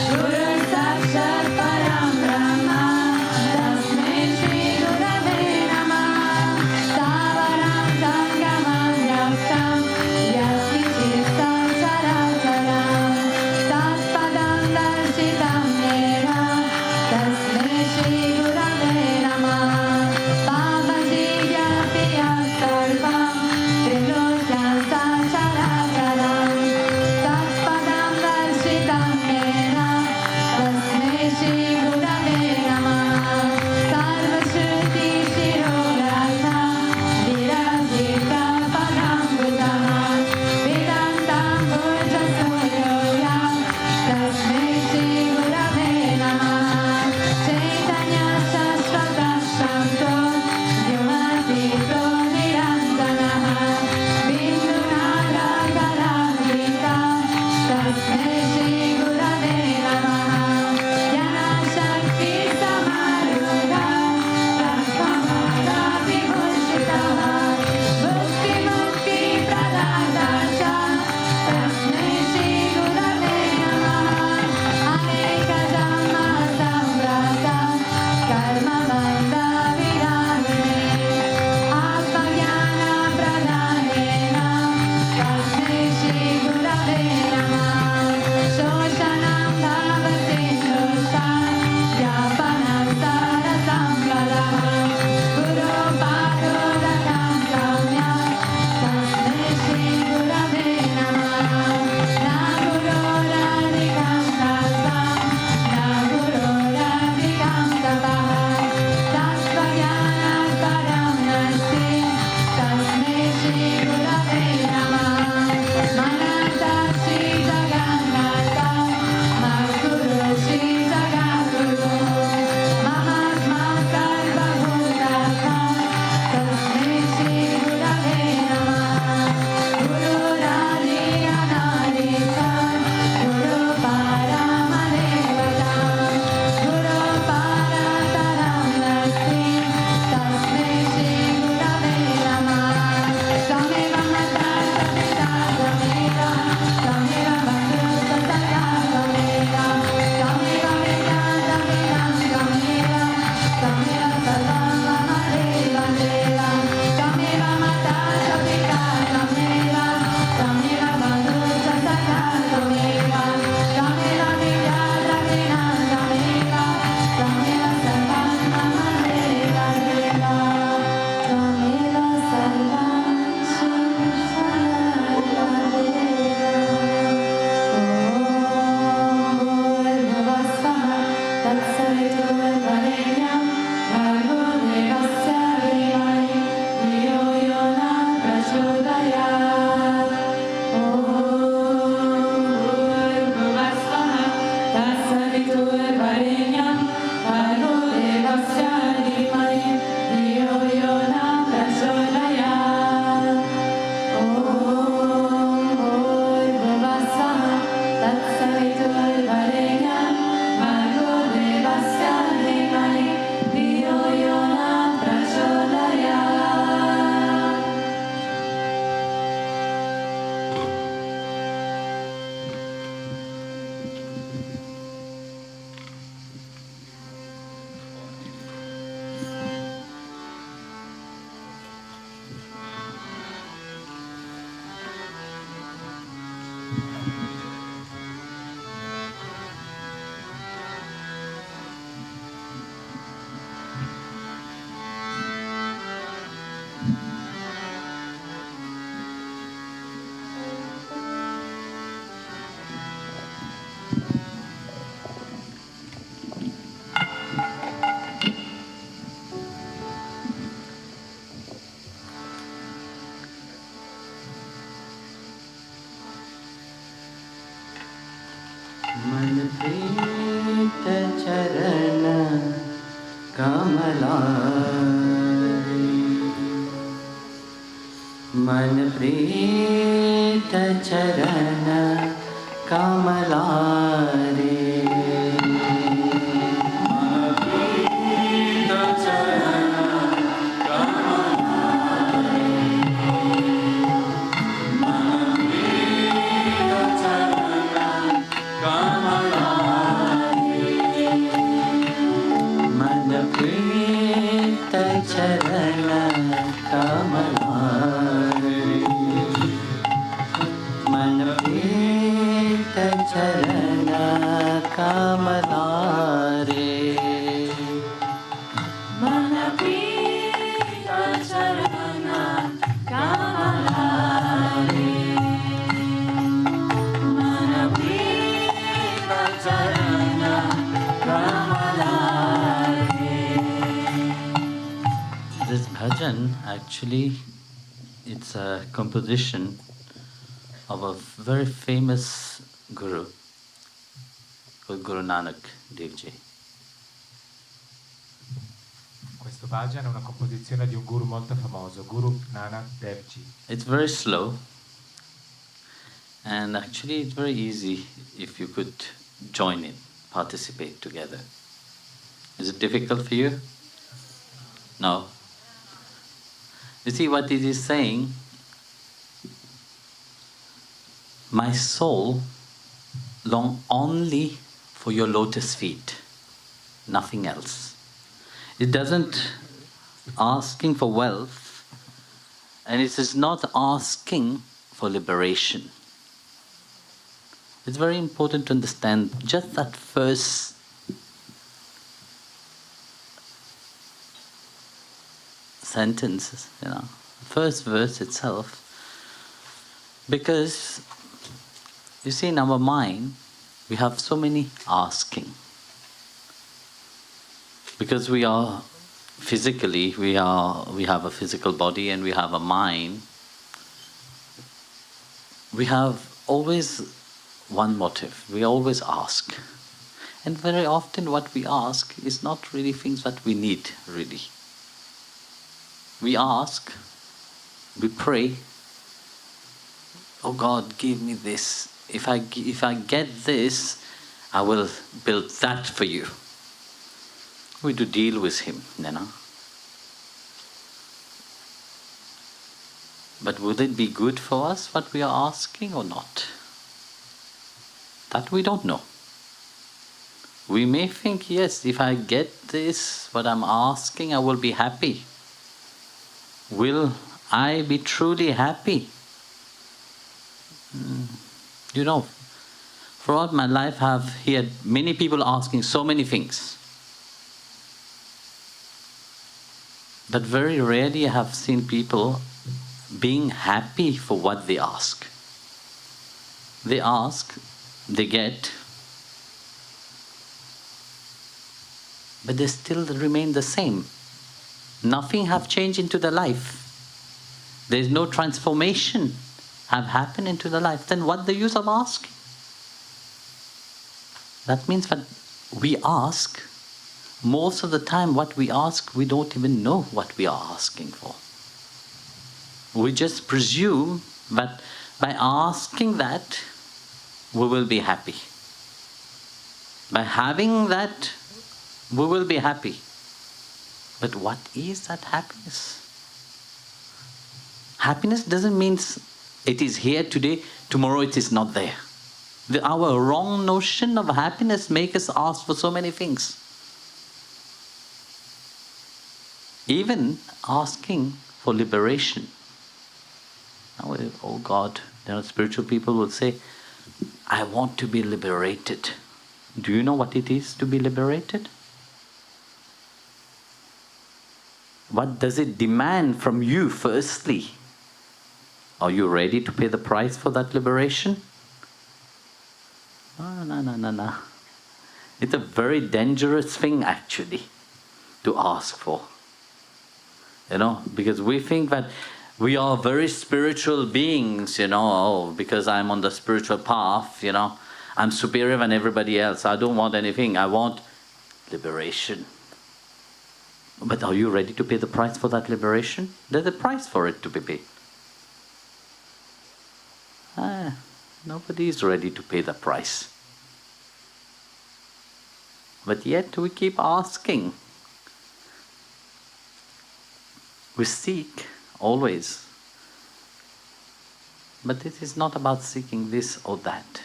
Guru मन प्रीत चरण कमलारे मन प्रीत चरण कमलारे चरण कमलारे मन प्रीत चरण कमलारे मन प्रीत चरण कमलारे मन प्रीत चरण कमलारे. This bhajan, actually, it's a composition of a very famous guru called Guru Nanak Dev Ji. Questo bhajan è una composizione di un guru molto famoso, Guru Nanak Dev Ji. It's very slow, and actually it's very easy if you could join in, participate together. Is it difficult for you? No. You see what it is saying? My soul long only for your lotus feet, nothing else. It doesn't asking for wealth, and it is not asking for liberation. It's very important to understand just that first sentences, first verse itself, because you see in our mind we have so many asking, because we are physically, we have a physical body and we have a mind. We have always one motive, we always ask, and very often what we ask is not really things that we need really. We ask, we pray, oh God, give me this. If I get this, I will build that for you. We do deal with him, But would it be good for us what we are asking or not? That we don't know. We may think, yes, if I get this, what I'm asking, I will be happy. Will I be truly happy? Throughout my life I have heard many people asking so many things. But very rarely I have seen people being happy for what they ask. They ask, they get, but they still remain the same. Nothing have changed into the life. There is no transformation have happened into the life. Then what the use of asking? That means that we ask, most of the time what we ask, we don't even know what we are asking for. We just presume that by asking that, we will be happy. By having that, we will be happy. But what is that happiness? Happiness doesn't mean it is here today, tomorrow it is not there. Our wrong notion of happiness makes us ask for so many things. Even asking for liberation. Oh God, spiritual people will say, I want to be liberated. Do you know what it is to be liberated? What does it demand from you firstly? Are you ready to pay the price for that liberation? No. It's a very dangerous thing actually to ask for. Because we think that we are very spiritual beings, because I'm on the spiritual path, I'm superior than everybody else. I don't want anything. I want liberation. But are you ready to pay the price for that liberation? There's a price for it to be paid. Nobody is ready to pay the price. But yet we keep asking. We seek always. But it is not about seeking this or that,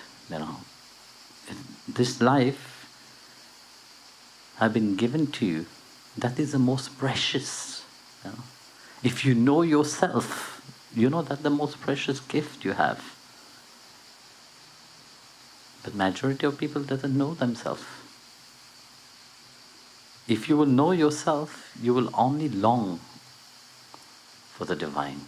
This life has been given to you. That is the most precious. If you know yourself, you know that the most precious gift you have. But majority of people doesn't know themselves. If you will know yourself, you will only long for the divine.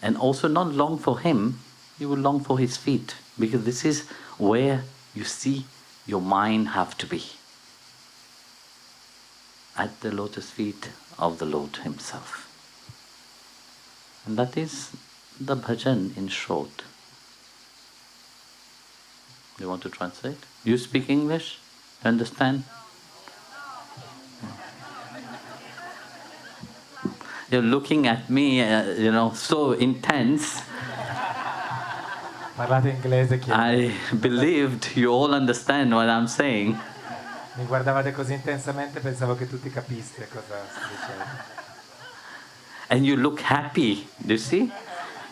And also not long for him, you will long for his feet. Because this is where you see your mind have to be. At the lotus feet of the Lord himself. And that is the bhajan in short. You want to translate? You speak English? Understand? You're looking at me, so intense. Parlate inglese, I believed you all understand what I'm saying. Mi guardavate così intensamente, pensavo che tutti capiste cosa sto dicendo. And you look happy, do you see?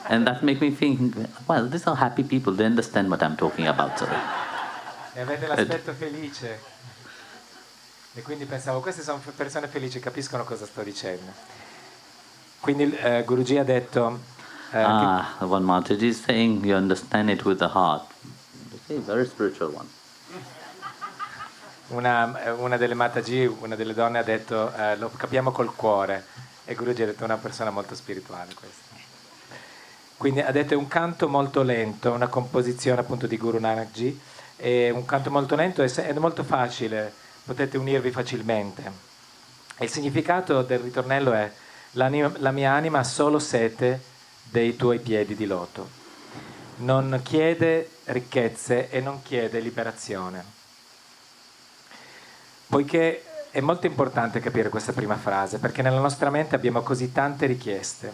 And that makes me think, well, these are happy people, they understand what I'm talking about. Sorry. E avete l'aspetto felice. E quindi pensavo, queste sono persone felici, capiscono cosa sto dicendo. Quindi Guruji ha detto... One Mataji is saying, you understand it with the heart. Okay, very spiritual one. Una delle Mataji, una delle donne ha detto, lo capiamo col cuore. E Guruji ha detto, è una persona molto spirituale questa. Quindi ha detto, è un canto molto lento, una composizione appunto di Guru Nanak Ji. È un canto molto lento e è molto facile, potete unirvi facilmente. E il significato del ritornello è la mia anima ha solo sete dei tuoi piedi di loto, non chiede ricchezze e non chiede liberazione. Poiché è molto importante capire questa prima frase, perché nella nostra mente abbiamo così tante richieste,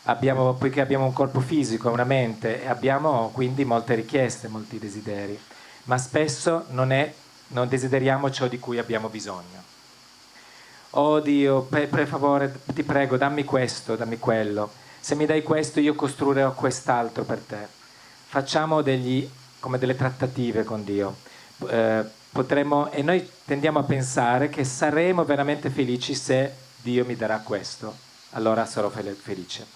poiché abbiamo un corpo fisico, una mente, e abbiamo quindi molte richieste, molti desideri, ma spesso non desideriamo ciò di cui abbiamo bisogno. Oh Dio, per favore, ti prego, dammi questo, dammi quello. Se mi dai questo io costruirò quest'altro per te. Facciamo come delle trattative con Dio. E noi tendiamo a pensare che saremo veramente felici se Dio mi darà questo. Allora sarò felice.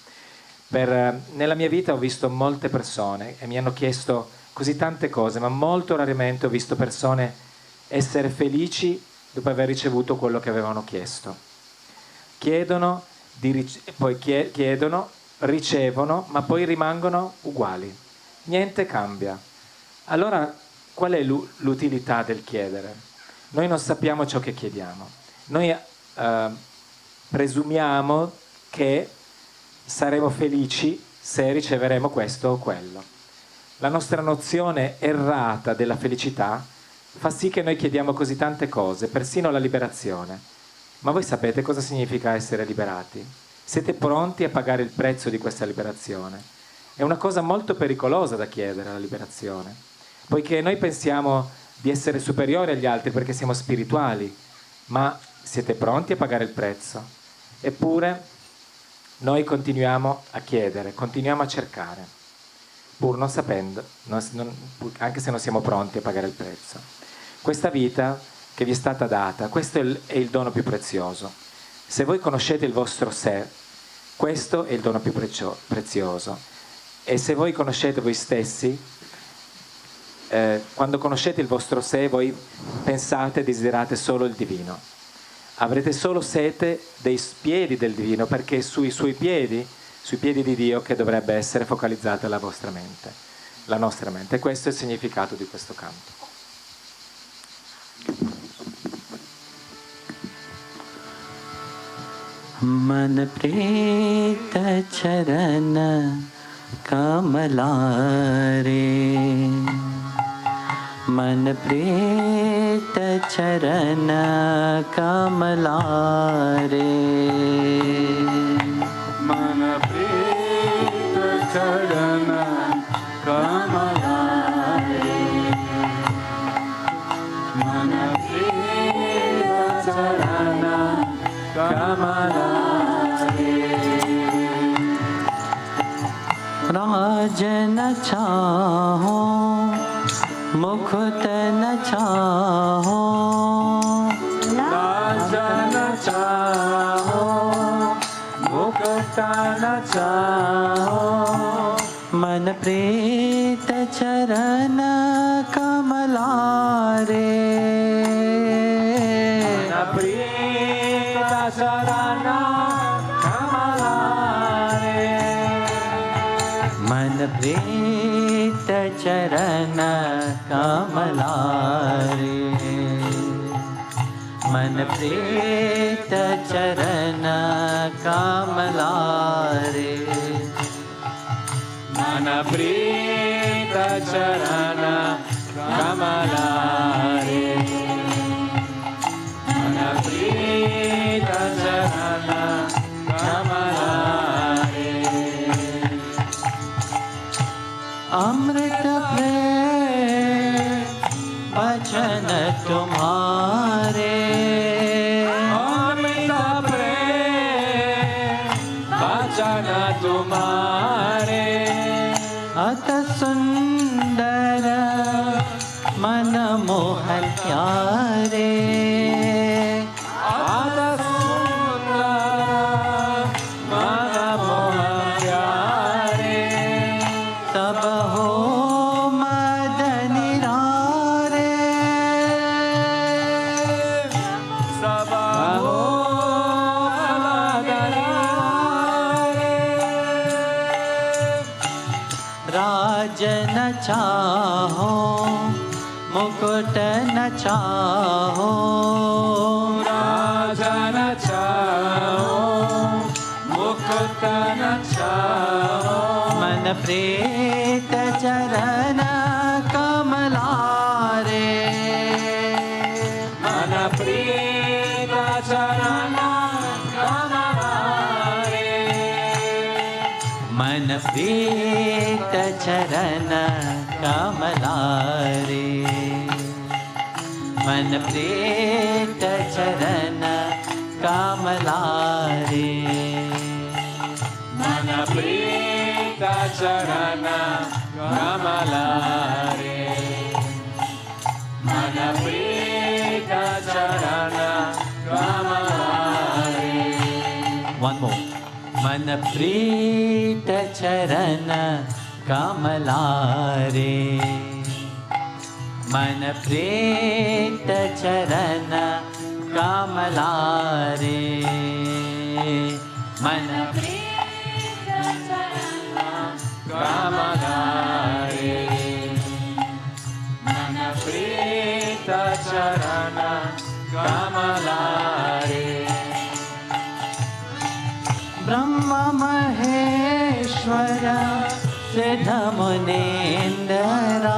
Nella mia vita ho visto molte persone e mi hanno chiesto così tante cose, ma molto raramente ho visto persone essere felici dopo aver ricevuto quello che avevano chiesto. Poi chiedono, ricevono, ma poi rimangono uguali. Niente cambia. Allora, qual è l'utilità del chiedere? Noi non sappiamo ciò che chiediamo. Noi presumiamo che saremo felici se riceveremo questo o quello. La nostra nozione errata della felicità fa sì che noi chiediamo così tante cose, persino la liberazione. Ma voi sapete cosa significa essere liberati? Siete pronti a pagare il prezzo di questa liberazione? È una cosa molto pericolosa da chiedere, la liberazione, poiché noi pensiamo di essere superiori agli altri perché siamo spirituali, ma siete pronti a pagare il prezzo? Eppure noi continuiamo a chiedere, continuiamo a cercare, pur non sapendo, anche se non siamo pronti a pagare il prezzo. Questa vita che vi è stata data, questo è il dono più prezioso. Se voi conoscete il vostro sé, questo è il dono più prezioso. E se voi conoscete voi stessi, quando conoscete il vostro sé, voi pensate e desiderate solo il divino. Avrete solo sete dei piedi del divino, perché è sui piedi di Dio che dovrebbe essere focalizzata la vostra mente, la nostra mente. E questo è il significato di questo canto. Man preta charana कमला रे मन प्रीत चरण कमला रे मन प्रीत चरण कमला रे मन प्रीत चरण कमला रे राजन चाहो मुकुट न चाहो राजन चाहो मुकुट न चाहो मन प्रीत चरण कमला रे मन प्रीत चरण कमला रे मन प्रीत चरण कमला रे मन प्रीत चरण कमला रे मन प्रीत चरण कमला रे मन प्रीत चरण कमला रे अमृत प्रेम वचन तुम्हारे अमृत प्रेम वचन तुम्हारे अत सुंदर मन मोहन प्यारे अत सुंदर मन मोहन प्यारे सब हो मद निरारे सब हो राजन चाहो मुकुट न चाहो राजन चाहो मुकुट न चाहो मन प्रीत चरण कमला रे मन प्रीत चरण कमला रे मन प्रीत चरण कमला रे मन प्रीत चरण कमला रे मन प्रीत चरण कमला रे मन प्रीत चरण कमला रे One more. मन प्रीत चरण कमला रे मन प्रीत चरण कमला रे मन कमला रे मन प्रीत चरण कमला रे ब्रह्म महेश्वर सिद्ध मुनीन्द्रा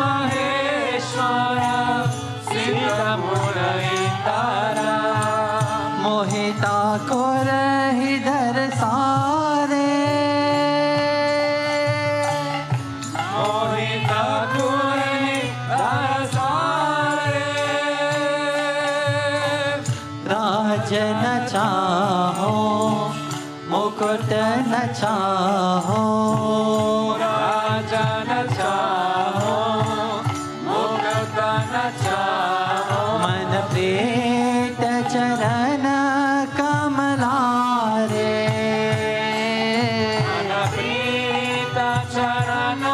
महेश्वर सिद्ध मुनीन्द्रा मोहिता को रहिधर सारे मोहित गुणी दरसारे राजन चाहो मुकुट न चाहो राजन चाहो मुकुट न चाहो मन प्रीत चरण कमला रे मन प्रीत चरण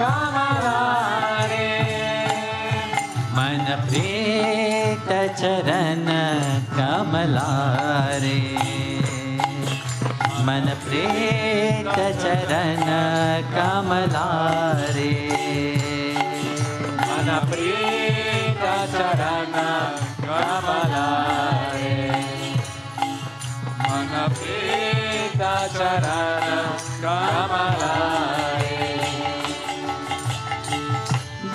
कमला रे मन प्रीत चरण कमला रे मन प्रीत चरण कमला रे मन प्रीत चरण कमला रे मन प्रीत charana kamalare.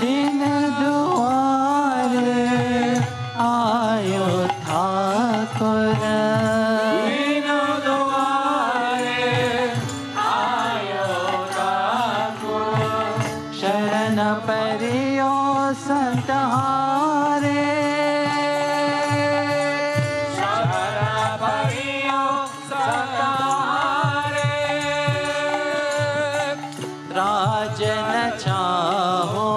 दिन दुआरे आयो ठाकुर, दिन दुआरे आयो ठाकुर, शरण परियो संतहारे, शरण परियो संतहारे। राज न चाहो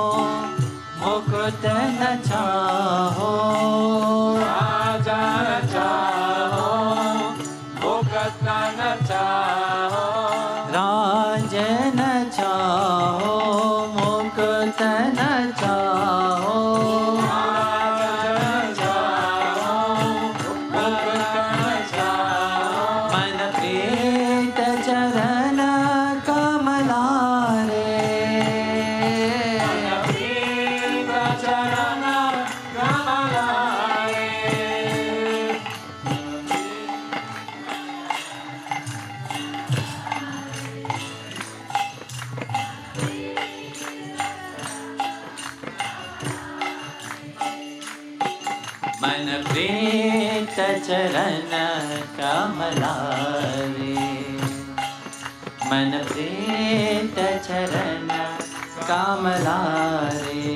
मुकुट न चाहो, राजा न चाहो मुकुट न चाहो, राज न चाहो मुकुट न चाहो, राजा न चाहो मुकुट न चाहो, मन प्रीत चरण कमलारे, प्रीत चरण कमलारे। मन प्रीत चरण कमलारे, मन प्रीत चरण कमलारे,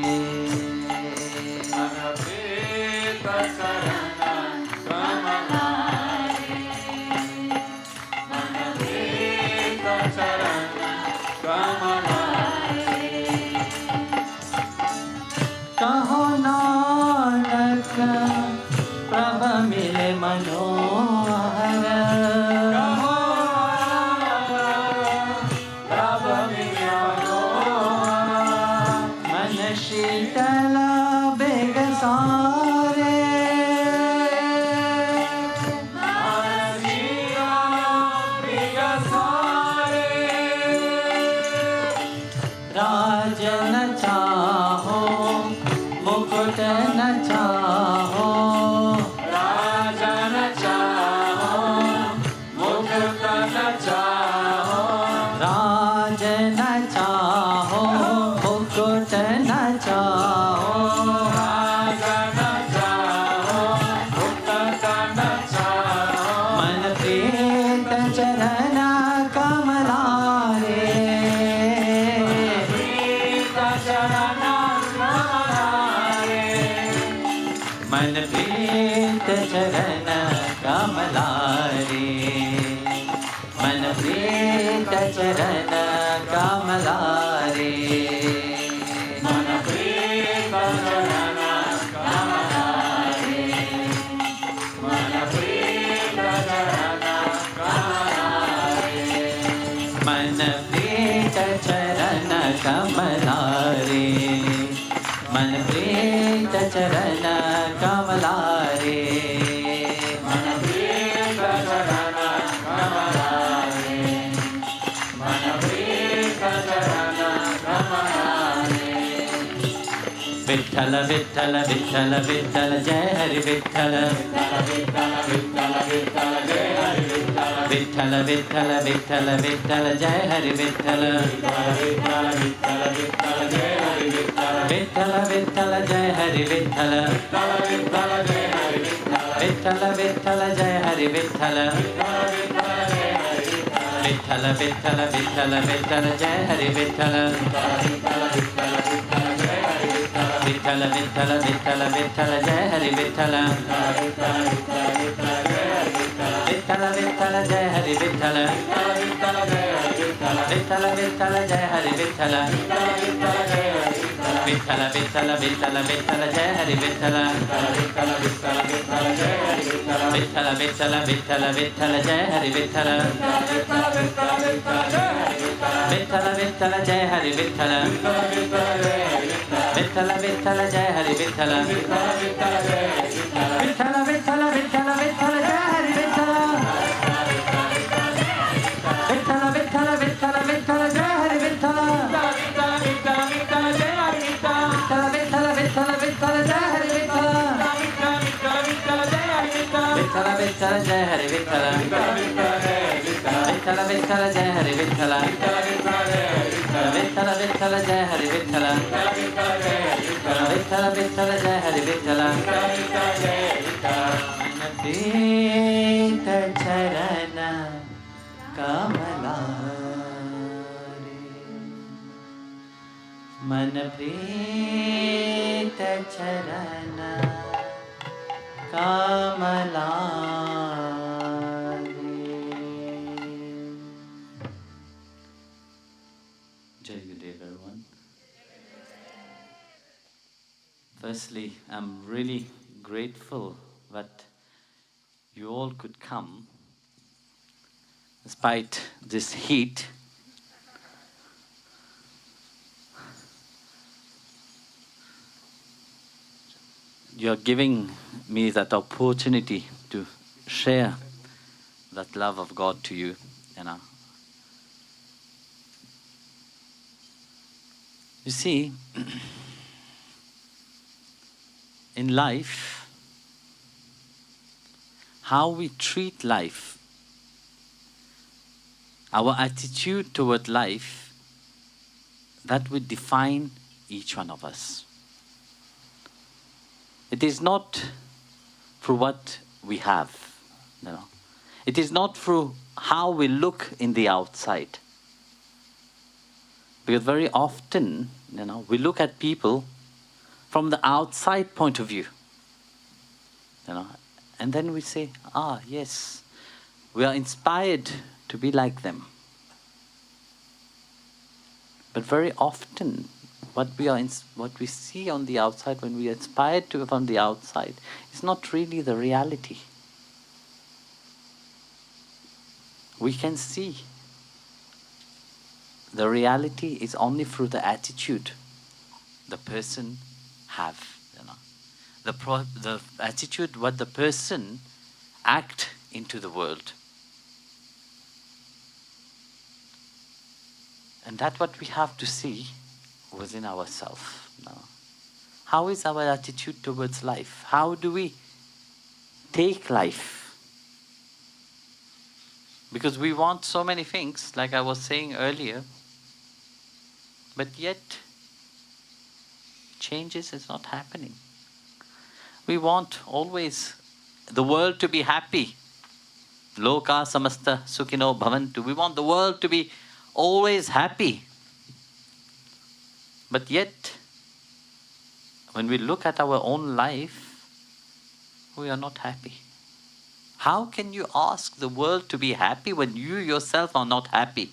मन प्रीत चरण कमलारे, मन प्रीत चरण कमलारे। कहो नानक प्रभ मिले मनोहर, कहो प्रभ मिले मनोहर, मन शीतल बेगसारे, मन शीतल बिगसारे। राज न चाहो मुकुट न चाहो, राजा न चाहो मुकुट न चाहो, राज न चाहो मुकुट न चाहो, राजा न चाहो मुकुट न चाहो, मन प्रीत चरण कमलारे, प्रीत चरण कमलारे, मन प्रीत चरण कमलारे, मन प्रीत चरण कमलारे, मन प्रीत चरण कमलारे, मन प्रीत चरण कमलारे, मन प्रीत चरण कमलारे, मन प्रीत चरण कमलारे, मन प्रीत चरण कमलारे, मन प्रीत चरण कमलारे। विठ्ठल विठ्ठल विठ्ठल विठ्ठल जय हरि विठ्ठल, विठ्ठल विठ्ठल विठ्ठल जय हरि विठ्ठल, विठ्ठल विठ्ठल विठ्ठल विठ्ठल जय हरि विठ्ठल, विठ्ठल विठ्ठल विठ्ठल जय हरि विठ्ठल, विठ्ठल विठ्ठल जय हरि विठ्ठल, विठ्ठल विठ्ठल जय हरि विठ्ठल, विठ्ठल विठ्ठल जय हरि विठ्ठल, विठ्ठल विठ्ठल जय हरि विठ्ठल, विठ्ठल विठ्ठल विठ्ठल जय हरि विठ्ठल, विठ्ठल विठ्ठल विठ्ठल विठ्ठल जय हरि विठ्ठल, विठ्ठल विठ्ठल जय हरि विठ्ठल, विठ्ठल विठ्ठल जय हरि विठ्ठल, विठ्ठल विठ्ठल विठ्ठल विठ्ठल जय हरि विठ्ठल, विठ्ठल विठ्ठल विठ्ठल विठ्ठल जय हरि विठ्ठल, विठ्ठल विठ्ठल जय हरि विठ्ठल, विठ्ठल विठ्ठल जय हरि विठ्ठल, विठ्ठल विठ्ठल विठ्ठल विठ्ठल जय हरि विठ्ठल, विठ्ठल विठ्ठल विठ्ठल विठ्ठल जय हरि विठ्ठल, विठ्ठल विठ्ठल विठ्ठल विठ्ठल जय हरि विठ्ठल, विठ्ठल विठ्ठल जय Hari Vitthal, Vittala Vittala Jai Hari Vittala Vittala Vittala Jai Hari Vittala Vittala Vittala Jai Hari Vittala Manapita Charana Kamalare Manapita Charana Kamalare. Jai Gurudev, everyone. Firstly, I'm really grateful that you all could come despite this heat. You're giving me that opportunity to share that love of God to you, you know. You see, in life, how we treat life, our attitude toward life, that will define each one of us. It is not through what we have, you know. It is not through how we look in the outside. Because very often, you know, we look at people from the outside point of view, you know, and then we say, ah, yes, we are inspired to be like them. But very often, what we see on the outside, when we are inspired to from the outside, is not really the reality. We can see the reality is only through the attitude the person have, you know, the attitude what the person act into the world, and that's what we have to see within ourselves. Now, how is our attitude towards life? How do we take life? Because we want so many things, like I was saying earlier, but yet changes is not happening. We want always the world to be happy. Loka samasta sukhino bhavantu. We want the world to be always happy. But yet, when we look at our own life, we are not happy. How can you ask the world to be happy when you yourself are not happy?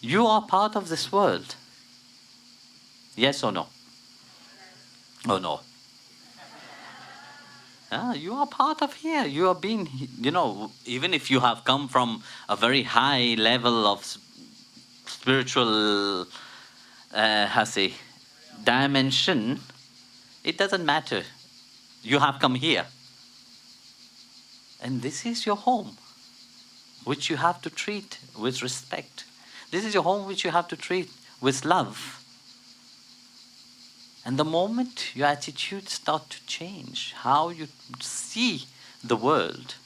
You are part of this world. Yes or no? Oh no. You are part of here. You are being, you know, even if you have come from a very high level of spiritual dimension, it doesn't matter. You have come here. And this is your home, which you have to treat with respect. This is your home which you have to treat with love. And the moment your attitude starts to change, how you see the world,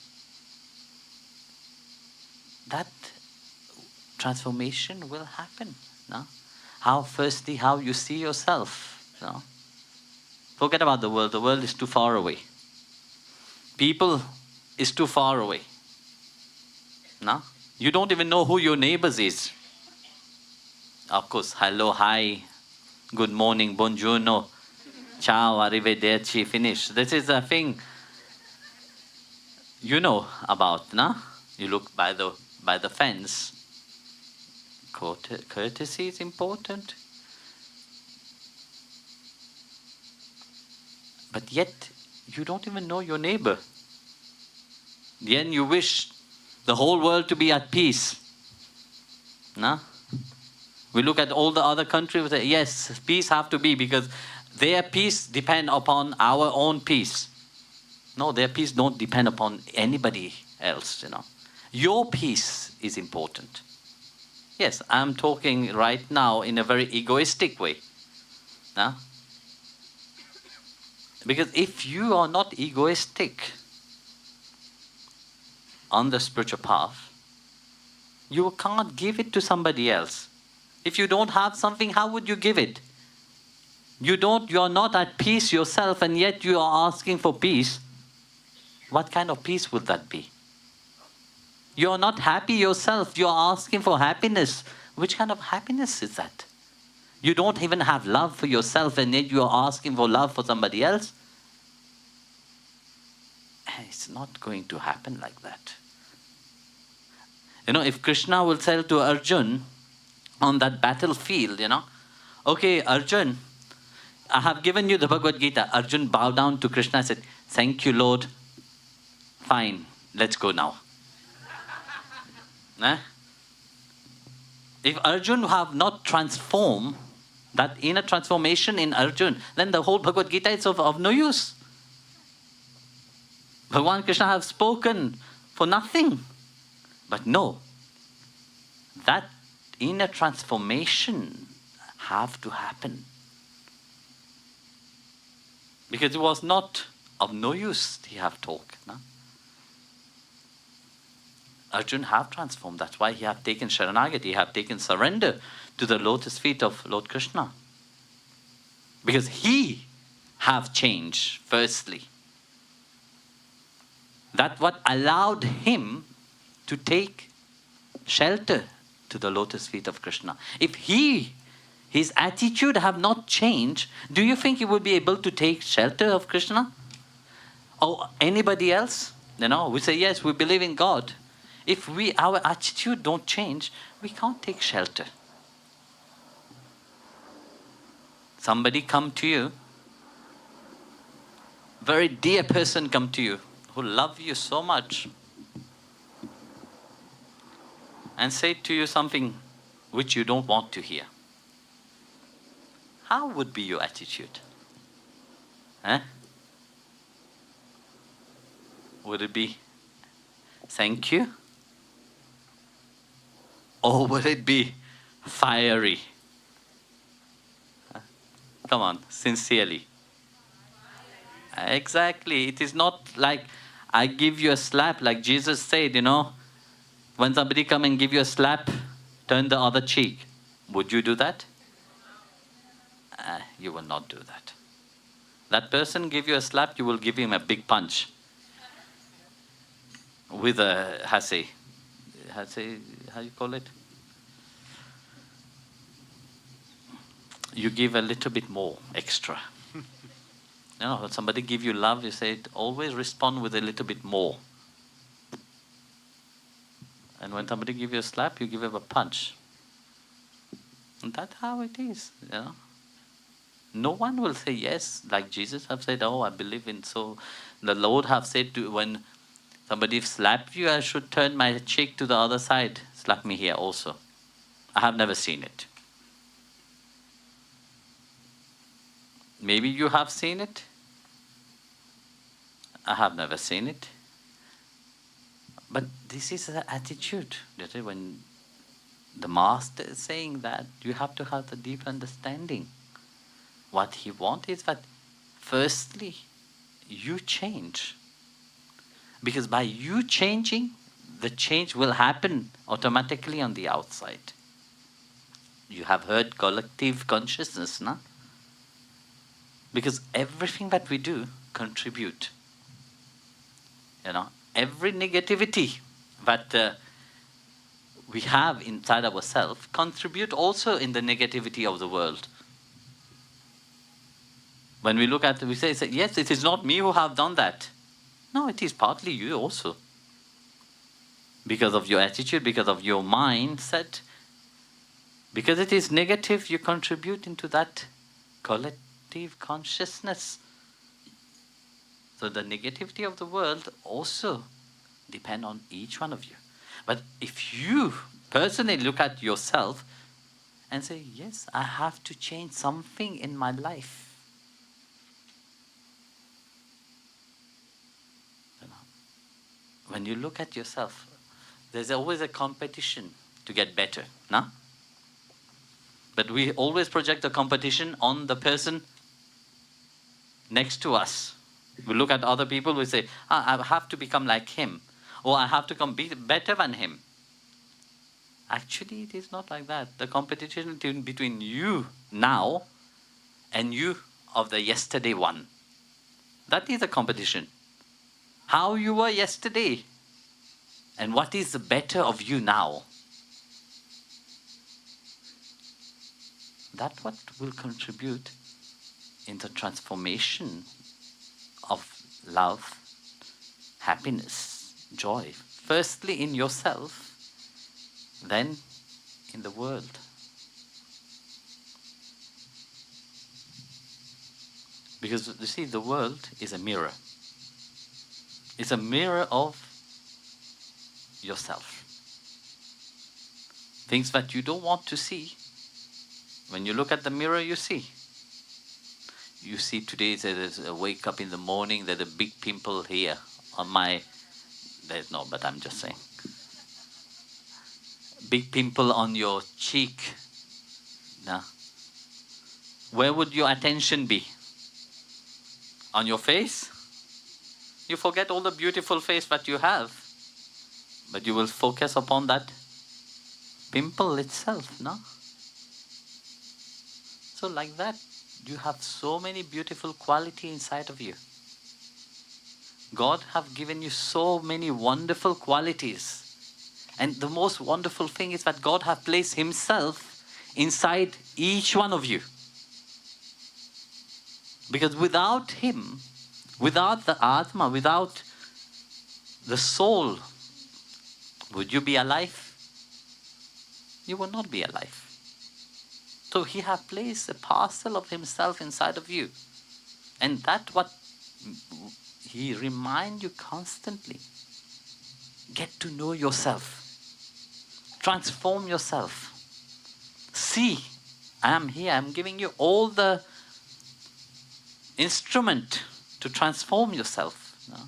that transformation will happen. No? Firstly, how you see yourself. No? Forget about the world. The world is too far away. People is too far away. No? You don't even know who your neighbors is. Of course, hello, hi, good morning, buongiorno, ciao, arrivederci, finish. This is a thing you know about, no? You look by the fence. Courtesy is important. But yet, you don't even know your neighbor. Then you wish the whole world to be at peace. No? We look at all the other countries and say, yes, peace have to be because their peace depend upon our own peace. No, their peace don't depend upon anybody else, you know. Your peace is important. Yes, I'm talking right now in a very egoistic way. No? Because if you are not egoistic, on the spiritual path, you can't give it to somebody else. If you don't have something, how would you give it? You're not at peace yourself, and yet you are asking for peace. What kind of peace would that be? You're not happy yourself, you're asking for happiness. Which kind of happiness is that? You don't even have love for yourself, and yet you're asking for love for somebody else. It's not going to happen like that. If Krishna will tell to Arjun on that battlefield, okay, Arjun, I have given you the Bhagavad Gita. Arjun bowed down to Krishna and said, thank you, Lord. Fine, let's go now. If Arjun have not transformed, that inner transformation in Arjun, then the whole Bhagavad Gita is of no use. Bhagavan Krishna have spoken for nothing. But no, that inner transformation have to happen. Because it was not of no use, he have talked. No? Arjun have transformed. That's why he have taken Sharanagati, he have taken surrender to the lotus feet of Lord Krishna. Because he have changed, firstly. That what allowed him to take shelter to the lotus feet of Krishna. If his attitude have not changed, do you think he would be able to take shelter of Krishna? Or anybody else? We say, yes, we believe in God. If our attitude don't change, we can't take shelter. Somebody come to you, very dear person come to you, who love you so much, and say to you something which you don't want to hear. How would be your attitude? Would it be, thank you? Or would it be fiery? Come on, sincerely. Exactly. It is not like I give you a slap, like Jesus said, when somebody come and give you a slap, turn the other cheek. Would you do that? You will not do that. That person give you a slap, you will give him a big punch. With a how you call it? You give a little bit more, extra. When somebody give you love, you say, always respond with a little bit more. And when somebody give you a slap, you give him a punch. And that's how it is, No one will say yes, like Jesus have said, oh, I believe in so. The Lord have said to when somebody slapped you, I should turn my cheek to the other side. Slap me here also. I have never seen it. Maybe you have seen it. I have never seen it. But this is the attitude. When the Master is saying that, you have to have the deep understanding. What he wants is that, firstly, you change. Because by you changing, the change will happen automatically on the outside. You have heard collective consciousness, no? Because everything that we do contribute. Every negativity that we have inside ourselves contribute also in the negativity of the world. When we look at it, we say, yes, it is not me who have done that. No, it is partly you also. Because of your attitude, because of your mindset. Because it is negative, you contribute into that collective consciousness. So the negativity of the world also depend on each one of you. But if you personally look at yourself and say, yes, I have to change something in my life. When you look at yourself, there's always a competition to get better, no? But we always project the competition on the person next to us. We look at other people, we say, I have to become like him. oh, I have to be better than him. Actually, it is not like that. The competition is between you now and you of the yesterday one. That is the competition. How you were yesterday and what is the better of you now. That's what will contribute in the transformation of love, happiness, joy. Firstly in yourself, then in the world. Because you see, the world is a mirror. It's a mirror of yourself. Things that you don't want to see, when you look at the mirror, you see. You see today, there's a wake up in the morning, there's a big pimple here on my, there's no, but I'm just saying. Big pimple on your cheek. Now, where would your attention be? On your face? You forget all the beautiful face that you have, but you will focus upon that pimple itself, no? So like that, you have so many beautiful qualities inside of you. God have given you so many wonderful qualities. And the most wonderful thing is that God have placed himself inside each one of you. Because without him, without the Atma, without the soul, would you be alive? You will not be alive. So he has placed a parcel of himself inside of you. And that's what he reminds you constantly. Get to know yourself. Transform yourself. See, I am here. I am giving you all the instrument to transform yourself. No?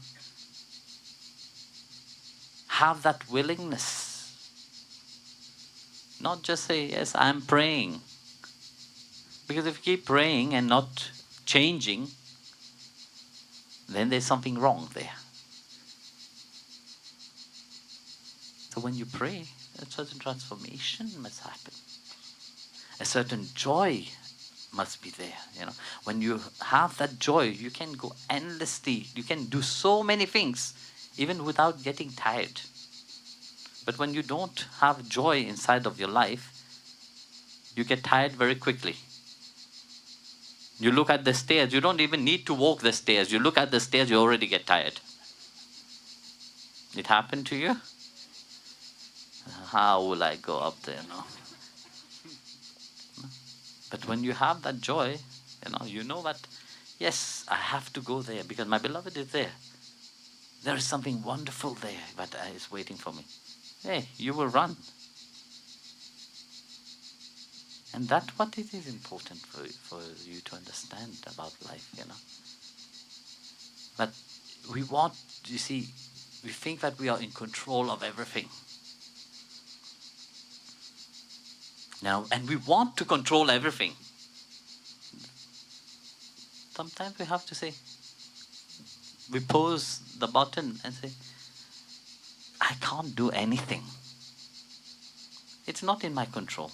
Have that willingness. Not just say, yes, I am praying. Because if you keep praying and not changing, then there's something wrong there. So when you pray, a certain transformation must happen. A certain joy must be there. You know, when you have that joy, you can go endlessly. You can do so many things, even without getting tired. But when you don't have joy inside of your life, you get tired very quickly. You look at the stairs, you don't even need to walk the stairs. You look at the stairs, you already get tired. It happened to you? How will I go up there now? But when you have that joy, you know that, yes, I have to go there because my beloved is there. There is something wonderful there that is waiting for me. Hey, you will run. And that's what it is important for you to understand about life, But we want, you see, we think that we are in control of everything. Now, and we want to control everything. Sometimes we have to say, we pause the button and say, I can't do anything. It's not in my control.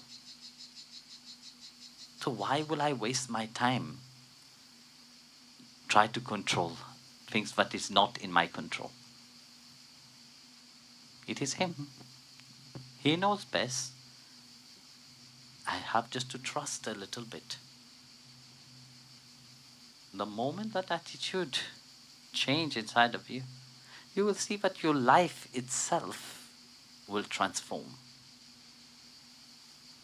So why will I waste my time try to control things that is not in my control? It is him. He knows best. I have just to trust a little bit. The moment that attitude change inside of you, you will see that your life itself will transform.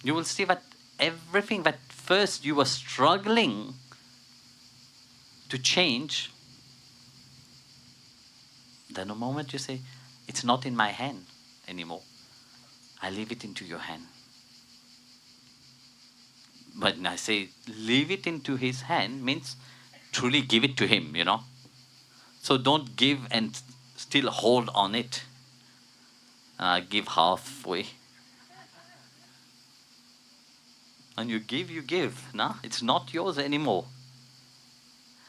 You will see that everything that first you were struggling to change, then the moment you say, it's not in my hand anymore, I leave it into your hand. But when I say leave it into his hand means truly give it to him, So don't give and still hold on it. Give halfway. And you give. No? It's not yours anymore.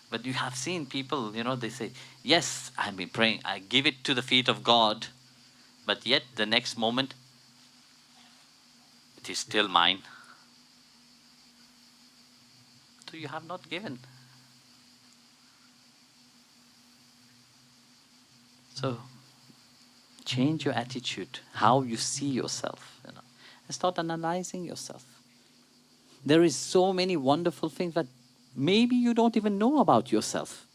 But you have seen people, they say, yes, I've been praying. I give it to the feet of God. but yet the next moment it is still mine. So you have not given. So change your attitude, how you see yourself, and start analyzing yourself. There is so many wonderful things that maybe you don't even know about yourself.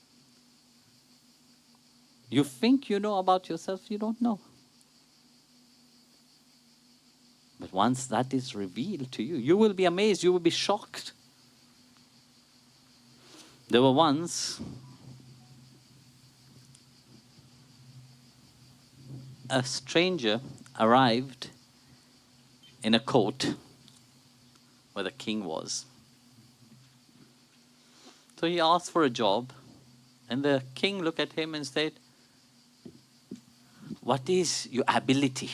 You think you know about yourself, you don't know. But once that is revealed to you, you will be amazed, you will be shocked. There were once a stranger arrived in a court where the king was. So he asked for a job, and the king looked at him and said, "What is your ability?"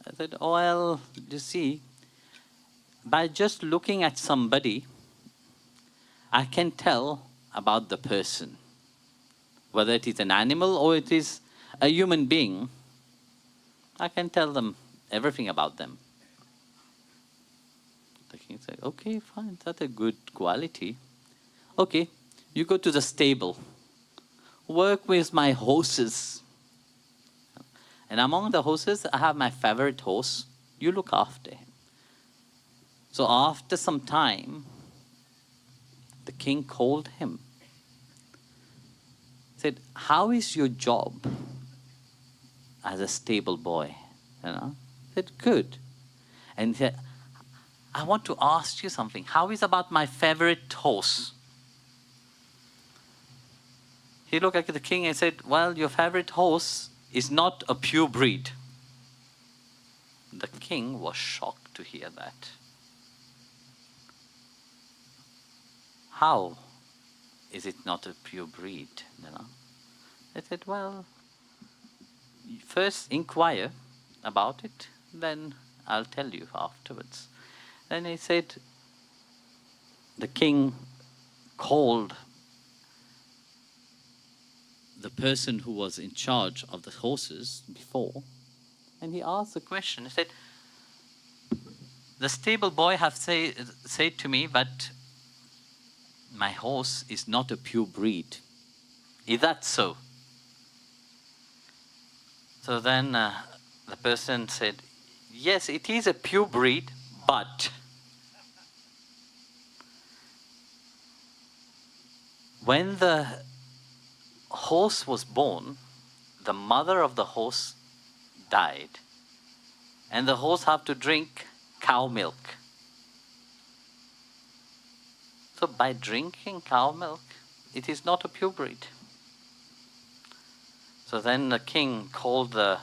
I said, "Oh, well, you see, by just looking at somebody, I can tell about the person. Whether it is an animal or it is a human being, I can tell them everything about them." The king said, "Okay, fine, that's a good quality. Okay, you go to the stable, work with my horses. And among the horses, I have my favorite horse. You look after him." So after some time, the king called him. Said, "How is your job as a stable boy?" Said, "Good." And he said, "I want to ask you something. How is about my favorite horse?" He looked at the king and said, "Well, your favorite horse is not a pure breed." The king was shocked to hear that. How is it not a pure breed? They said, "Well, first inquire about it, then I'll tell you afterwards." Then he said, the king called the person who was in charge of the horses before, and he asked the question. He said, "The stable boy have said to me that my horse is not a pure breed. Is that so?" So then the person said, "Yes, it is a pure breed, but when the horse was born, the mother of the horse died, and the horse have to drink cow milk. So by drinking cow milk, it is not a pure breed." So then the king called the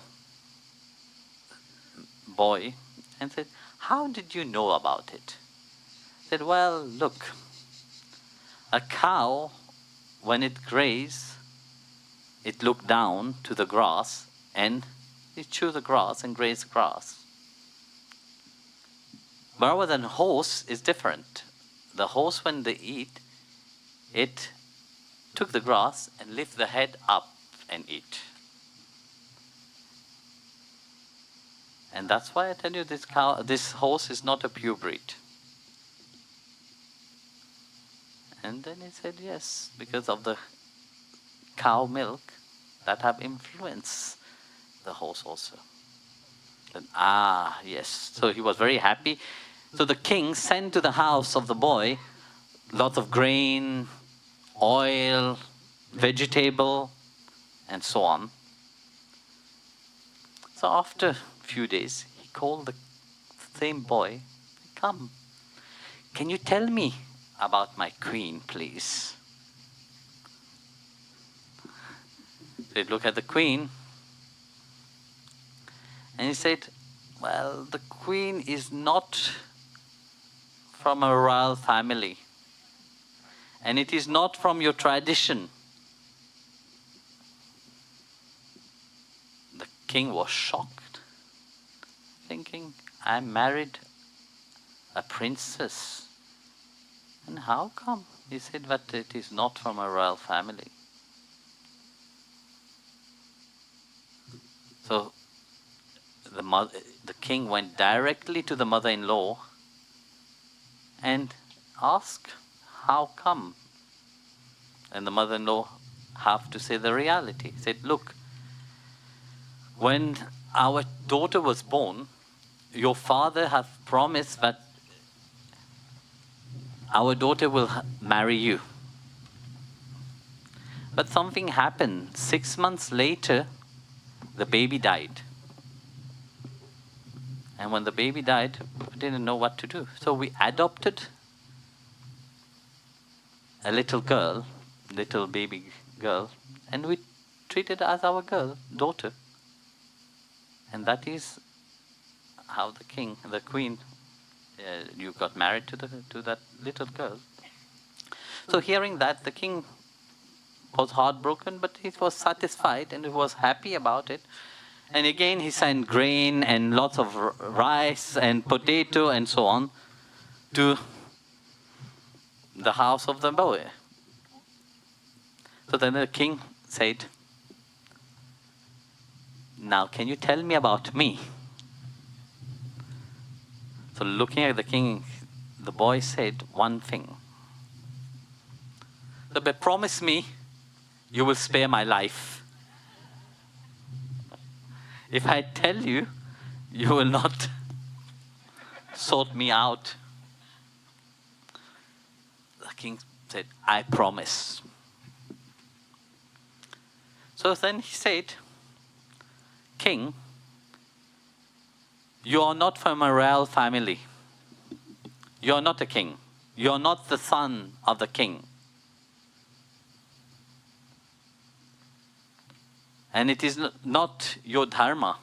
boy and said, "How did you know about it?" He said, "Well, look, a cow, when it grazes, it look down to the grass and it chew the grass and graze grass. Rather than horse is different. The horse, when they eat, it took the grass and lift the head up and eat. And that's why I tell you this horse is not a pure breed." And then he said, "Yes, because of the cow milk that have influenced the horse also." And yes. So he was very happy. So the king sent to the house of the boy lots of grain, oil, vegetable, and so on. So after a few days, he called the same boy, "Come, can you tell me about my queen, please?" So he looked at the queen, and he said, "Well, the queen is not from a royal family, and it is not from your tradition." The king was shocked, thinking, "I married a princess. And how come?" He said that it is not from a royal family. So the king went directly to the mother-in-law and asked, how come? And the mother-in-law have to say the reality. Said, look, when our daughter was born, your father have promised that our daughter will marry you. But something happened. 6 months later, the baby died. And when the baby died, we didn't know what to do. So we adopted a little girl, little baby girl, and we treated her as our daughter. And that is how the queen, you got married to that little girl. So hearing that, the king was heartbroken, but he was satisfied and he was happy about it. And again, he sent grain and lots of rice and potato and so on to the house of the boy. So then the king said, now can you tell me about me? So looking at the king, the boy said one thing. So, but promise me you will spare my life. If I tell you, you will not sort me out. The king said, I promise. So then he said, King, you are not from a royal family. You are not a king. You are not the son of the king. And it is not your dharma,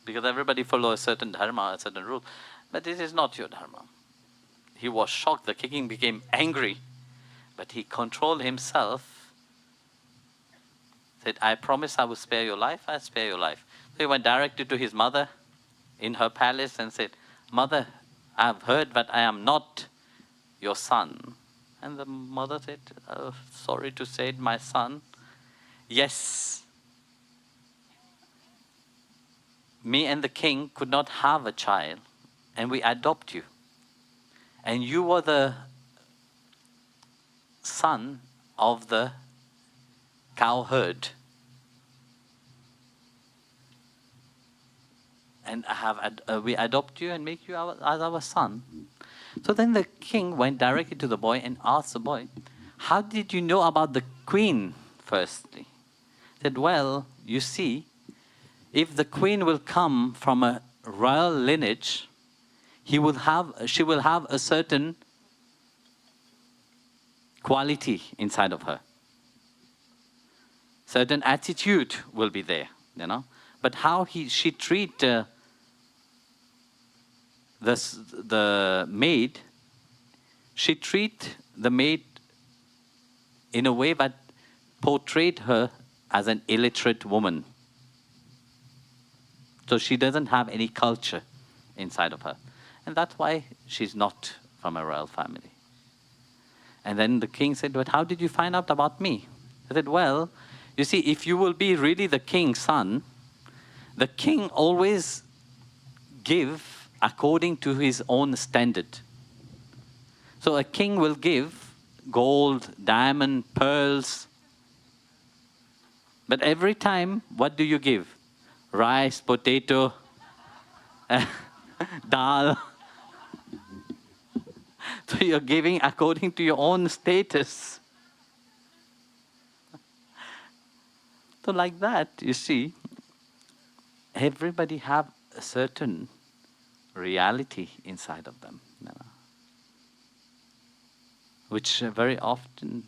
because everybody follows a certain dharma, a certain rule. But this is not your dharma. He was shocked. The king became angry. But he controlled himself. Said, I promise I will spare your life. I spare your life. So he went directly to his mother in her palace and said, Mother, I have heard that I am not your son. And the mother said, oh, sorry to say it, my son. Yes, me and the king could not have a child, and we adopt you. And you were the son of the cowherd. And we adopt you and make you as our son. So then the king went directly to the boy and asked the boy, how did you know about the queen, firstly? He said, well, you see, if the queen will come from a royal lineage, she will have a certain quality inside of her. Certain attitude will be there, But how she treat the maid, she treat the maid in a way that portrayed her as an illiterate woman. So she doesn't have any culture inside of her. And that's why she's not from a royal family. And then the king said, but how did you find out about me? I said, well, you see, if you will be really the king's son, the king always give according to his own standard. So a king will give gold, diamond, pearls. But every time, what do you give? Rice, potato, dal. So you're giving according to your own status. So like that, you see, everybody have a certain reality inside of them, which very often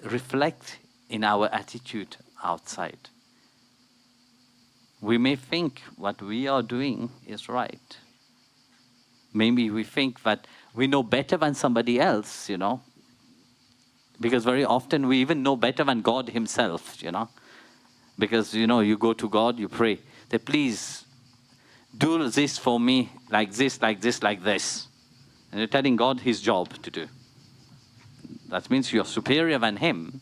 reflect in our attitude outside. We may think what we are doing is right. Maybe we think that we know better than somebody else, Because very often we even know better than God himself, Because, you go to God, you pray, that please do this for me, like this, like this, like this. And you're telling God his job to do. That means you're superior than him.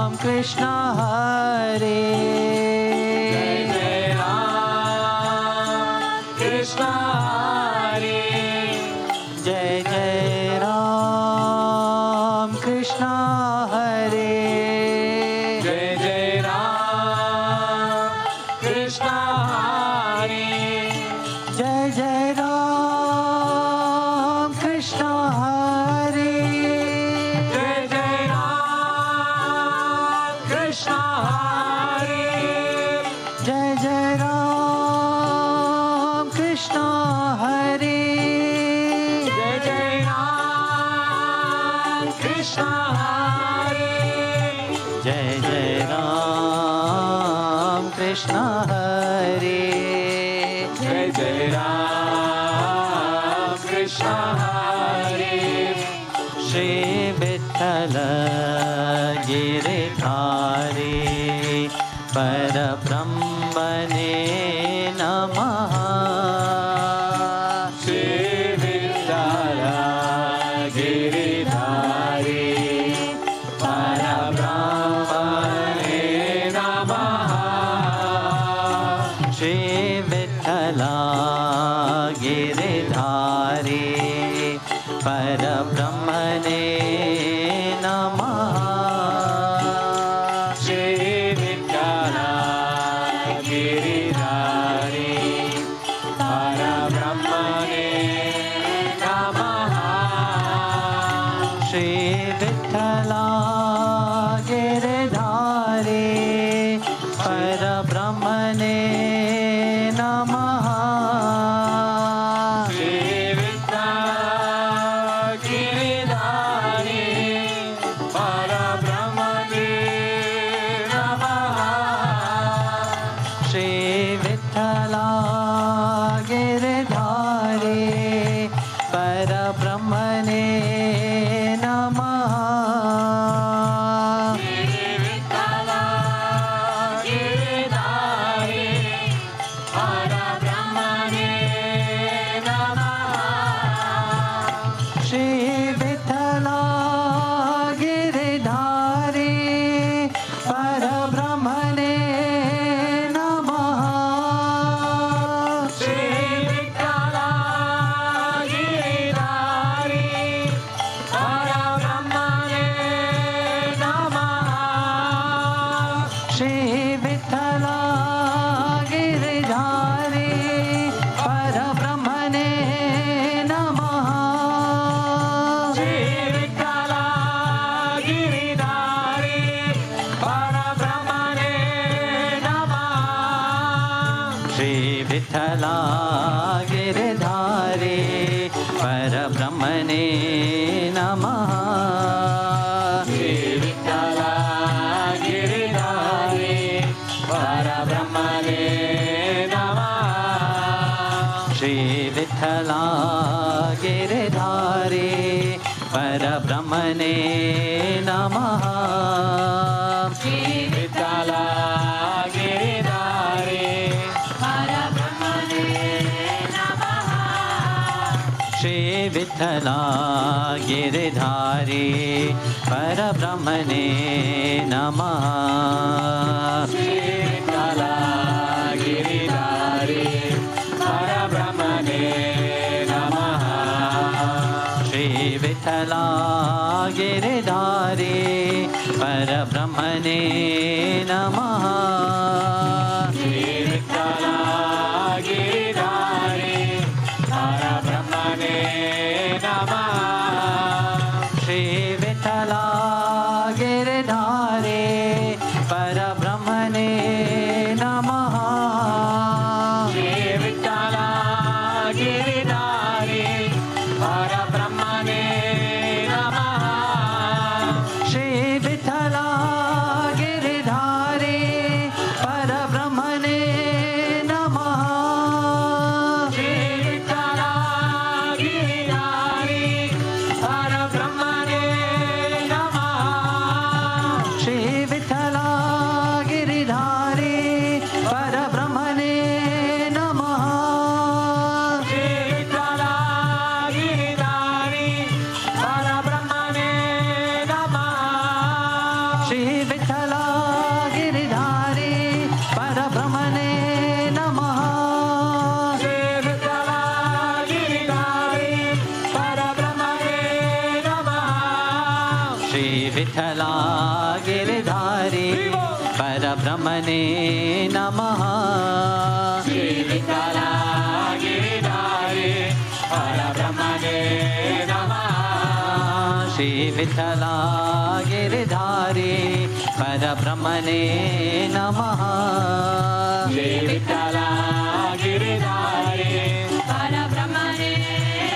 Krishna Hare. Jai Jai Ram Krishna Hare. Jai Jai Ram Krishna Hare. Jai Jai Ram Krishna Hare. Jai Jai Ram Krishna Hare. Jai Jai Ram Krishna Hare. Jai Jai Ram Krishna Hare. Jai Jai Ram Krishna Hare. Jai Jai Ram Krishna Hare. Shri Vitthala Giridhari Parabrahmane Namaha. Shri Vitthala Giridhari Parabrahmane Namaha. Shri Vitthala Giridhari Parabrahmane Namaha. Shri Vitthala Giridhari Parabrahmane Namaha. Shri Vitthala Giridhari Parabrahmane Namaha. Shri Vitthala Giridhari Parabrahmane Namaha. Shri Vitthala Giridhari Parabrahmane Namaha. Shri Vitthala Giridhari Parabrahmane Namaha. Shri Vitthala Giridhari Parabrahmane Namaha. Shri Vitthala Giridhari Parabrahmane Namaha. Shri Vitthala Giridhari Parabrahmane Namaha. Shri Vitthala Giridhari Parabrahmane Namaha. Shri Vitthala Giridhari Parabrahmane Namaha. Shri Vitthala Giridhari Parabrahmane Namaha. Shri Vitthala Giridhari Parabrahmane Namaha. Shri Vitthala Giridhari Parabrahmane Namaha. Shri Vitthala Giridhari Parabrahmane Namaha. Shri Vitthala Giridhari Parabrahmane Namaha. Shri Vitthala Giridhari Parabrahmane Namaha. Shri Vitthala Giridhari Parabrahmane Namaha. Shri Vitthala Giridhari Parabrahmane Namaha. Shri Vitthala Giridhari Parabrahmane Namaha. Shri Vitthala Giridhari Brahmane Namaha. Shri Vitala Giridhari Parabrahmane Namaha. Shri Vitala Giridhari Parabrahmane Namaha. Shri Vitala Giridhari Parabrahmane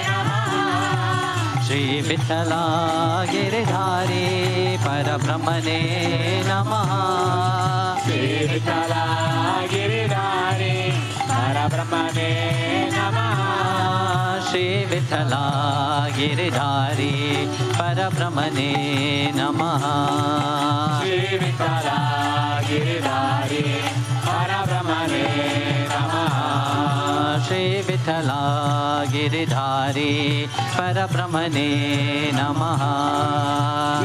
Namaha. Shri Vitala Giridhari Parabrahmane Namaha. Shri Vitala Giridhari Parabrahmane Namaha. Shri Vitala Giridhari Parabrahmane Namaha. Shri Vitala Giridhari Parabrahmane Namaha. Shri Vitala Giridhari Parabrahmane Namaha.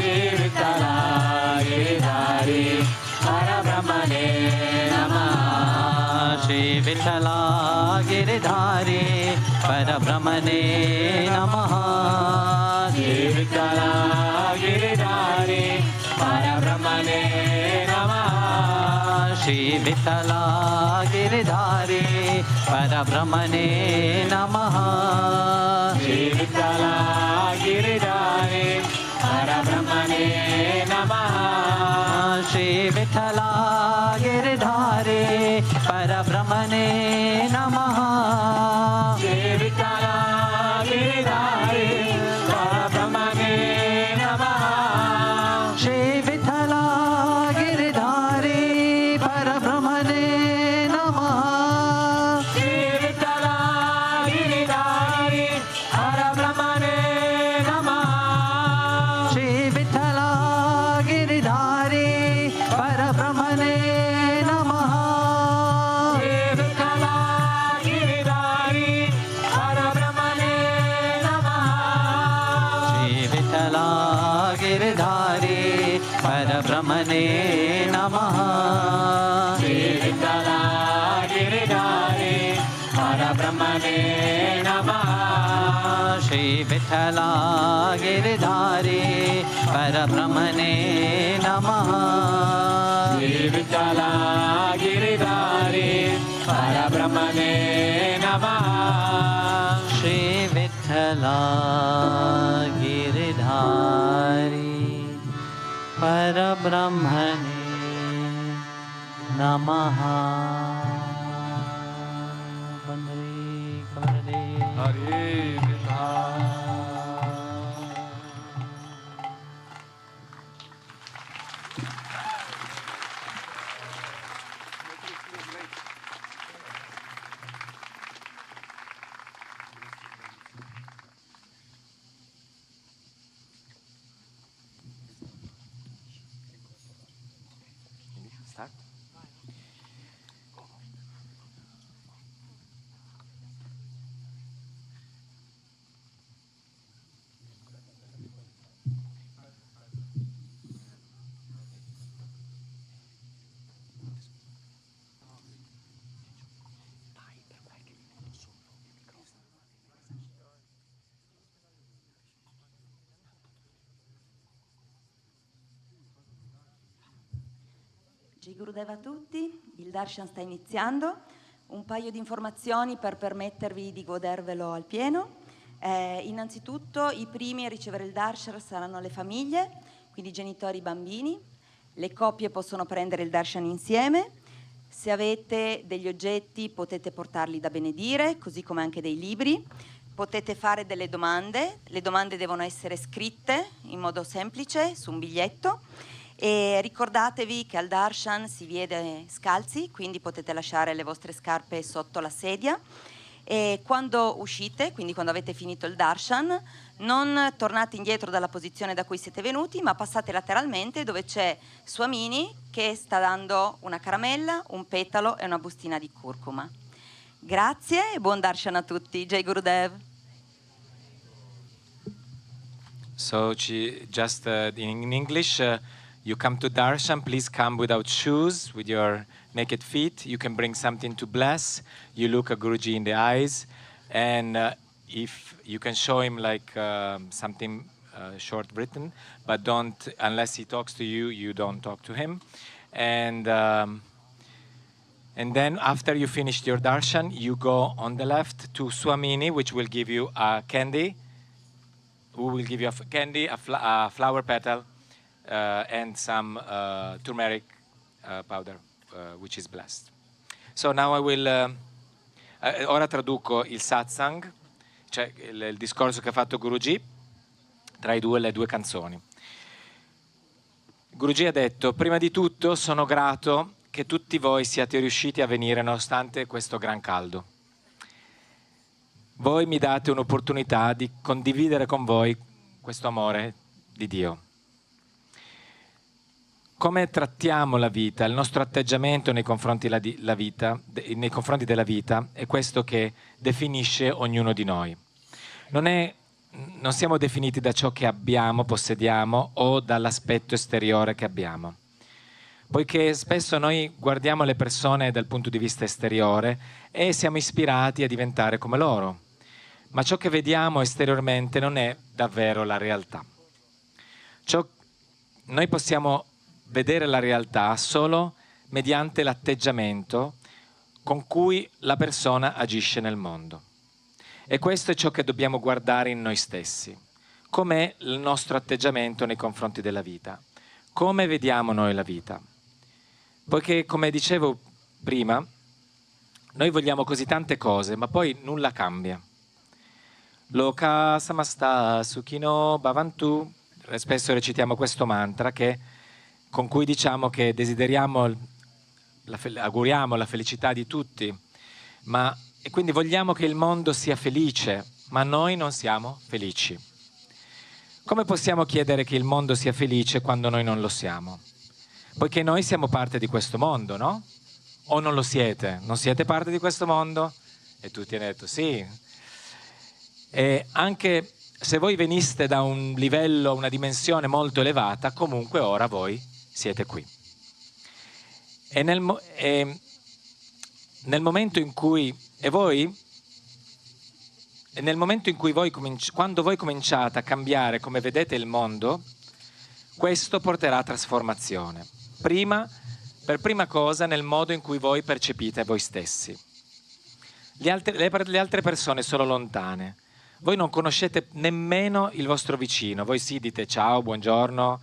Shri Vitala Giridhari Parabrahmane Namaha. Shri Vitala Giridhari Parabrahmane Namaha. Shri Vitala Giridhari Parabrahmane Namaha. Shri Vitala Giridhari Parabrahmane Namaha. Shri Vitala Giridhari Parabrahmane Namaha. Shri Vitala Giridhari Parabrahmane Namaha. Shri Vitala Giridhari Parabrahmane Namaha. Shri Vitala Giridhari Parabrahmane Namaha. Shri Vitala Giridhari Parabrahmane Namaha. Shri Vitala Giridhari Parabrahmane Namaha. Shri Vitala Giridhari Parabrahmane Namaha. Shri Vitala Giridhari Parabrahmane Namaha. Shri Vitala Giridhari Parabrahmane Namaha. Shri Vitala Giridhari Parabrahmane Namaha. Shri Vitala Giridhari Parabrahmane Namaha. Shri Vitala Giridhari Parabrahmane Namaha. Vandari Kamarade. Hare Krishna. Start. Jai Gurudeva a tutti, il Darshan sta iniziando, un paio di informazioni per permettervi di godervelo al pieno. Innanzitutto i primi a ricevere il Darshan saranno le famiglie, quindi genitori e bambini. Le coppie possono prendere il Darshan insieme. Se avete degli oggetti potete portarli da benedire, così come anche dei libri. Potete fare delle domande, le domande devono essere scritte in modo semplice su un biglietto. E ricordatevi che al Darshan si viene scalzi, quindi potete lasciare le vostre scarpe sotto la sedia. E quando uscite, quindi quando avete finito il Darshan, non tornate indietro dalla posizione da cui siete venuti, ma passate lateralmente dove c'è Swamini che sta dando una caramella, un petalo e una bustina di curcuma. Grazie e buon Darshan a tutti. Jai Gurudev. So just in English, you come to Darshan, please come without shoes, with your naked feet. You can bring something to bless. You look a Guruji in the eyes, and if you can show him like something short written, but don't, unless he talks to you, you don't talk to him. And And then after you finished your darshan, you go on the left to Swamini, which will give you a candy. Who will give you a candy, a flower petal, and some turmeric powder, which is blessed. So now I will... ora traduco il satsang, cioè il discorso che ha fatto Guruji, tra le due canzoni. Guruji ha detto: prima di tutto sono grato che tutti voi siate riusciti a venire nonostante questo gran caldo. Voi mi date un'opportunità di condividere con voi questo amore di Dio. Come trattiamo la vita, il nostro atteggiamento nei confronti della vita è questo che definisce ognuno di noi. Non siamo definiti da ciò che abbiamo, possediamo o dall'aspetto esteriore che abbiamo. Poiché spesso noi guardiamo le persone dal punto di vista esteriore e siamo ispirati a diventare come loro. Ma ciò che vediamo esteriormente non è davvero la realtà. Noi possiamo vedere la realtà solo mediante l'atteggiamento con cui la persona agisce nel mondo. E questo è ciò che dobbiamo guardare in noi stessi. Com'è il nostro atteggiamento nei confronti della vita? Come vediamo noi la vita? Poiché, come dicevo prima, noi vogliamo così tante cose, ma poi nulla cambia. Loka samasta sukhino bhavantu. Spesso recitiamo questo mantra con cui diciamo che desideriamo, auguriamo la felicità di tutti, e quindi vogliamo che il mondo sia felice, ma noi non siamo felici. Come possiamo chiedere che il mondo sia felice quando noi non lo siamo? Poiché noi siamo parte di questo mondo, no? O non lo siete? Non siete parte di questo mondo? E tutti hanno detto sì. E anche se voi veniste da un livello, una dimensione molto elevata, comunque ora voi siete qui. E nel momento in cui quando voi cominciate a cambiare come vedete il mondo, questo porterà a trasformazione. Per prima cosa nel modo in cui voi percepite voi stessi. Le altre persone sono lontane. Voi non conoscete nemmeno il vostro vicino. Voi sì dite ciao, buongiorno,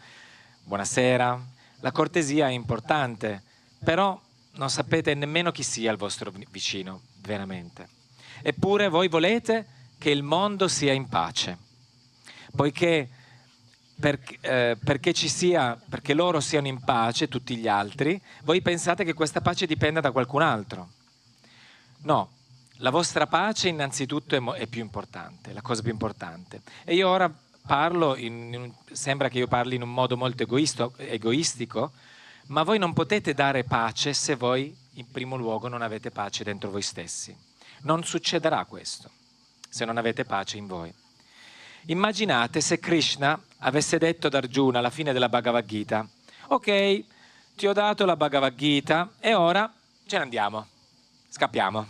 buonasera. La cortesia è importante, però non sapete nemmeno chi sia il vostro vicino, veramente. Eppure voi volete che il mondo sia in pace, poiché perché loro siano in pace, tutti gli altri, voi pensate che questa pace dipenda da qualcun altro. No, la vostra pace innanzitutto è più importante, la cosa più importante. E io ora sembra che io parli in un modo molto egoistico, ma voi non potete dare pace se voi in primo luogo non avete pace dentro voi stessi. Non succederà questo se non avete pace in voi. Immaginate se Krishna avesse detto ad Arjuna alla fine della Bhagavad Gita: ok, ti ho dato la Bhagavad Gita e ora ce ne andiamo, scappiamo,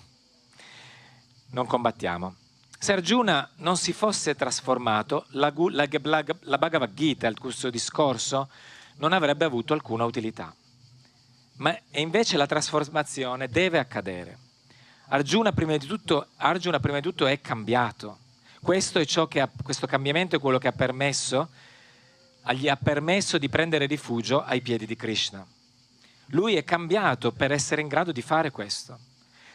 non combattiamo. Se Arjuna non si fosse trasformato, la Bhagavad Gita, il suo discorso, non avrebbe avuto alcuna utilità. E invece la trasformazione deve accadere. Arjuna prima di tutto è cambiato. Questo cambiamento è quello che gli ha permesso di prendere rifugio ai piedi di Krishna. Lui è cambiato per essere in grado di fare questo.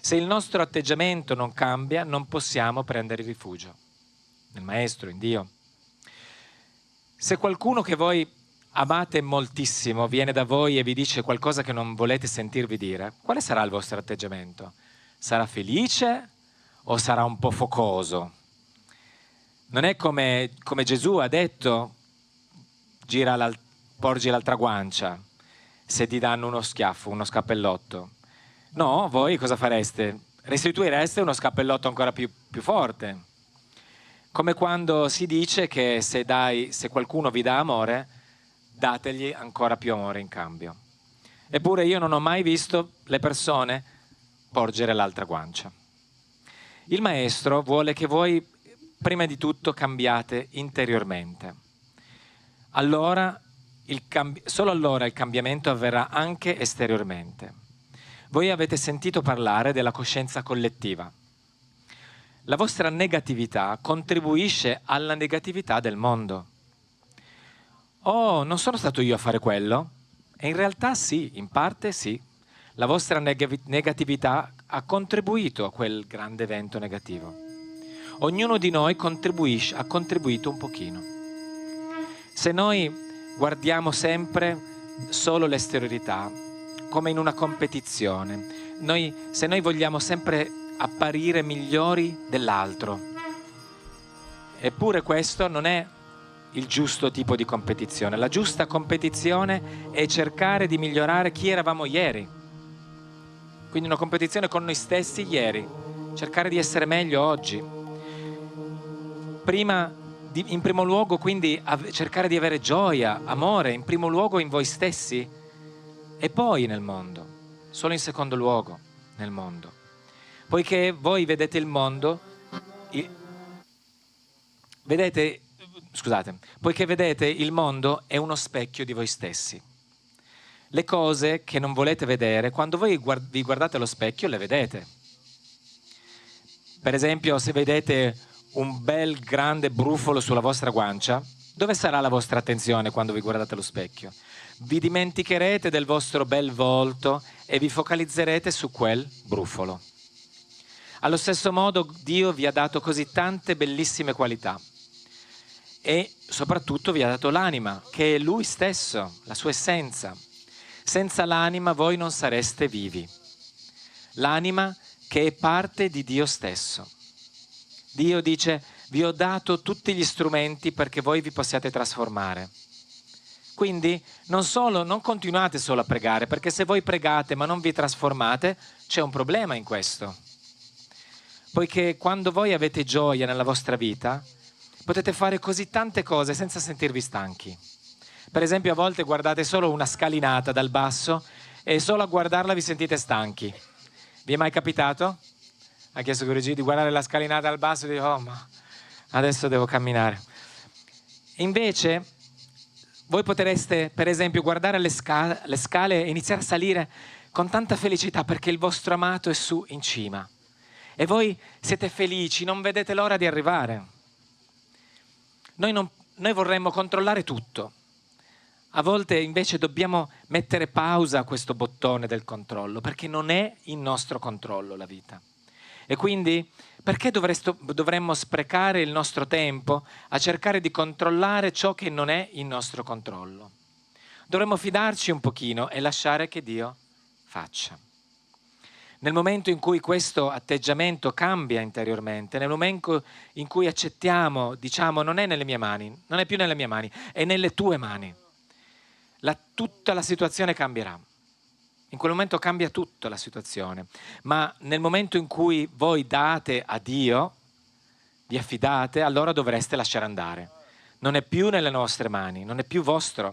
Se il nostro atteggiamento non cambia, non possiamo prendere rifugio nel Maestro, in Dio. Se qualcuno che voi amate moltissimo viene da voi e vi dice qualcosa che non volete sentirvi dire, quale sarà il vostro atteggiamento? Sarà felice o sarà un po' focoso? Non è come Gesù ha detto: porgi l'altra guancia se ti danno uno schiaffo, uno scappellotto. No, voi cosa fareste? Restituireste uno scappellotto ancora più forte. Come quando si dice che se qualcuno vi dà amore, dategli ancora più amore in cambio. Eppure io non ho mai visto le persone porgere l'altra guancia. Il Maestro vuole che voi prima di tutto cambiate interiormente. Solo allora il cambiamento avverrà anche esteriormente. Voi avete sentito parlare della coscienza collettiva. La vostra negatività contribuisce alla negatività del mondo. Oh, non sono stato io a fare quello? E in realtà sì, in parte sì. La vostra negatività ha contribuito a quel grande evento negativo. Ognuno di noi ha contribuito un pochino. Se noi guardiamo sempre solo l'esteriorità, come in una competizione, se noi vogliamo sempre apparire migliori dell'altro, eppure questo non è il giusto tipo di competizione. La giusta competizione è cercare di migliorare chi eravamo ieri. Quindi una competizione con noi stessi ieri, cercare di essere meglio oggi. In primo luogo quindi cercare di avere gioia, amore, in primo luogo in voi stessi e poi nel mondo, solo in secondo luogo nel mondo. Poiché voi vedete il mondo, poiché vedete il mondo è uno specchio di voi stessi. Le cose che non volete vedere, quando voi vi guardate allo specchio, le vedete. Per esempio, se vedete un bel grande brufolo sulla vostra guancia, dove sarà la vostra attenzione quando vi guardate allo specchio? Vi dimenticherete del vostro bel volto e vi focalizzerete su quel brufolo. Allo stesso modo Dio vi ha dato così tante bellissime qualità e soprattutto vi ha dato l'anima, che è Lui stesso, la sua essenza. Senza l'anima voi non sareste vivi. L'anima che è parte di Dio stesso. Dio dice: vi ho dato tutti gli strumenti perché voi vi possiate trasformare. Quindi non continuate solo a pregare, perché se voi pregate ma non vi trasformate, c'è un problema in questo. Poiché quando voi avete gioia nella vostra vita, potete fare così tante cose senza sentirvi stanchi. Per esempio, a volte guardate solo una scalinata dal basso e solo a guardarla vi sentite stanchi. Vi è mai capitato? Ha chiesto Guruji di guardare la scalinata dal basso e di dire: oh, ma adesso devo camminare. Invece, voi potreste, per esempio, guardare le scale e iniziare a salire con tanta felicità perché il vostro amato è su in cima. E voi siete felici, non vedete l'ora di arrivare. Noi vorremmo controllare tutto. A volte invece dobbiamo mettere pausa a questo bottone del controllo, perché non è in nostro controllo la vita. E quindi perché dovremmo sprecare il nostro tempo a cercare di controllare ciò che non è in nostro controllo? Dovremmo fidarci un pochino e lasciare che Dio faccia. Nel momento in cui questo atteggiamento cambia interiormente, nel momento in cui accettiamo, diciamo: non è nelle mie mani, non è più nelle mie mani, è nelle tue mani, tutta la situazione cambierà. In quel momento cambia tutta la situazione. Ma nel momento in cui voi date a Dio, vi affidate, allora dovreste lasciare andare. Non è più nelle nostre mani, non è più vostra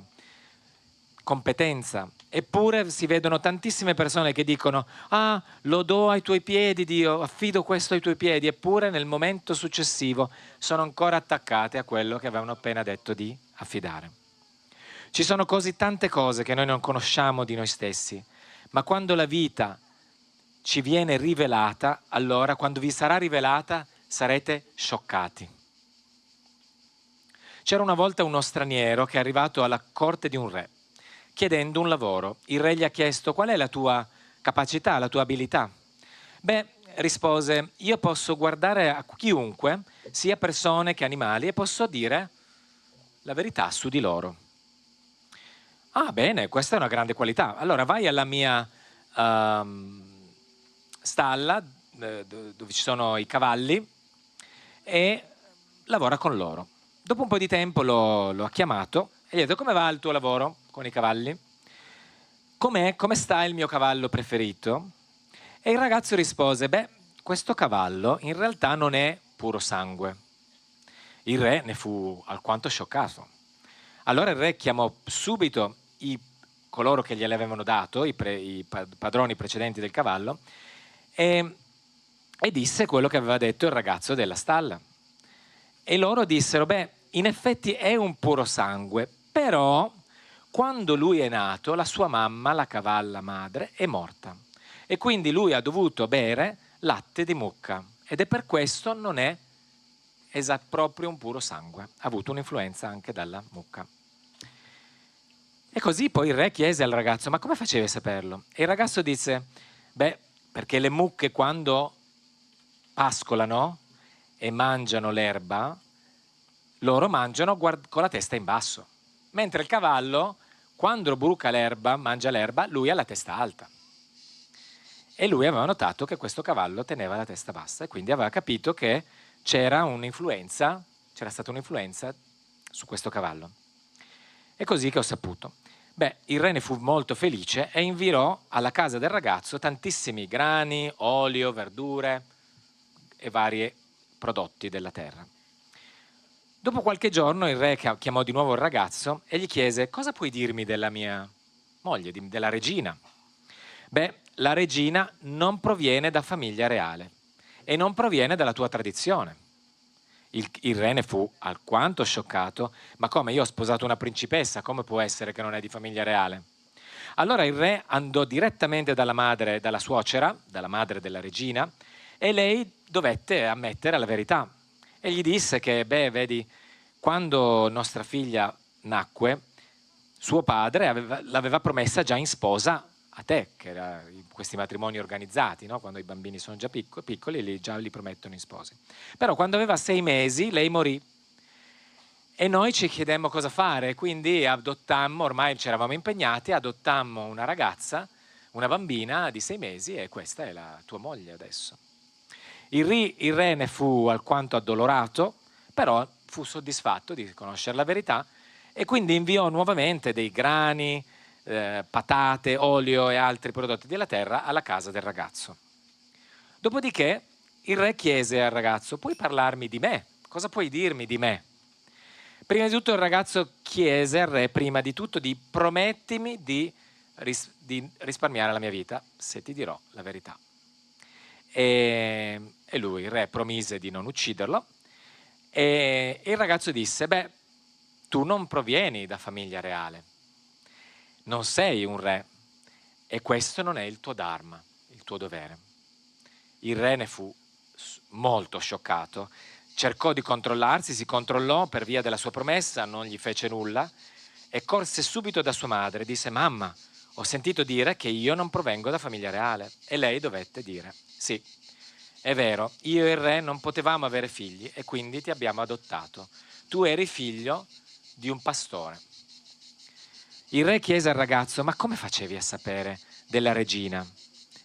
competenza. Eppure si vedono tantissime persone che dicono: ah, lo do ai tuoi piedi Dio, affido questo ai tuoi piedi, eppure nel momento successivo sono ancora attaccate a quello che avevano appena detto di affidare. Ci sono così tante cose che noi non conosciamo di noi stessi, ma quando la vita ci viene rivelata, allora quando vi sarà rivelata sarete scioccati. C'era una volta uno straniero che è arrivato alla corte di un re chiedendo un lavoro. Il re gli ha chiesto: qual è la tua capacità, la tua abilità? Beh, rispose: io posso guardare a chiunque, sia persone che animali, e posso dire la verità su di loro. Ah, bene, questa è una grande qualità. Allora vai alla mia stalla dove ci sono i cavalli e lavora con loro. Dopo un po' di tempo lo ha chiamato e gli ha detto: come va il tuo lavoro con i cavalli? Come sta il mio cavallo preferito? E il ragazzo rispose: beh, questo cavallo in realtà non è puro sangue. Il re ne fu alquanto scioccato. Allora il re chiamò subito coloro che gliele avevano dato, i padroni precedenti del cavallo, e disse quello che aveva detto il ragazzo della stalla. E loro dissero: beh, in effetti è un puro sangue, però quando lui è nato la sua mamma, la cavalla madre, è morta. e quindi lui ha dovuto bere latte di mucca ed è per questo non è proprio un puro sangue, ha avuto un'influenza anche dalla mucca. E così poi il re chiese al ragazzo: ma come facevi a saperlo? E il ragazzo disse: beh, perché le mucche quando pascolano e mangiano l'erba, loro mangiano con la testa in basso, mentre il cavallo, quando bruca l'erba, mangia l'erba, lui ha la testa alta. E lui aveva notato che questo cavallo teneva la testa bassa e quindi aveva capito che c'era stata un'influenza su questo cavallo. È così che ho saputo. Beh, il re ne fu molto felice e inviò alla casa del ragazzo tantissimi grani, olio, verdure e vari prodotti della terra. Dopo qualche giorno il re chiamò di nuovo il ragazzo e gli chiese: cosa puoi dirmi della mia moglie, della regina? Beh, la regina non proviene da famiglia reale e non proviene dalla tua tradizione. Il re ne fu alquanto scioccato. Ma come, io ho sposato una principessa, come può essere che non è di famiglia reale? Allora il re andò direttamente dalla suocera, dalla madre della regina, e lei dovette ammettere la verità. E gli disse che, beh, vedi, quando nostra figlia nacque, suo padre l'aveva promessa già in sposa a te, che era questi matrimoni organizzati, no? Quando i bambini sono già piccoli, già li promettono in sposi. Però quando aveva 6 mesi lei morì e noi ci chiedemmo cosa fare, quindi adottammo, ormai ci eravamo impegnati, adottammo una ragazza, una bambina di 6 mesi e questa è la tua moglie adesso. Il re ne fu alquanto addolorato, però fu soddisfatto di conoscere la verità e quindi inviò nuovamente dei grani, patate, olio e altri prodotti della terra alla casa del ragazzo. Dopodiché il re chiese al ragazzo: puoi parlarmi di me? Cosa puoi dirmi di me? Prima di tutto il ragazzo chiese al re, prima di tutto, di promettimi di risparmiare la mia vita se ti dirò la verità. E lui, il re, promise di non ucciderlo e il ragazzo disse: beh, tu non provieni da famiglia reale, non sei un re e questo non è il tuo dharma, il tuo dovere. Il re ne fu molto scioccato, cercò di controllarsi, si controllò per via della sua promessa, non gli fece nulla e corse subito da sua madre e disse: mamma, ho sentito dire che io non provengo da famiglia reale. E lei dovette dire: sì, è vero, io e il re non potevamo avere figli e quindi ti abbiamo adottato. Tu eri figlio di un pastore. Il re chiese al ragazzo: ma come facevi a sapere della regina?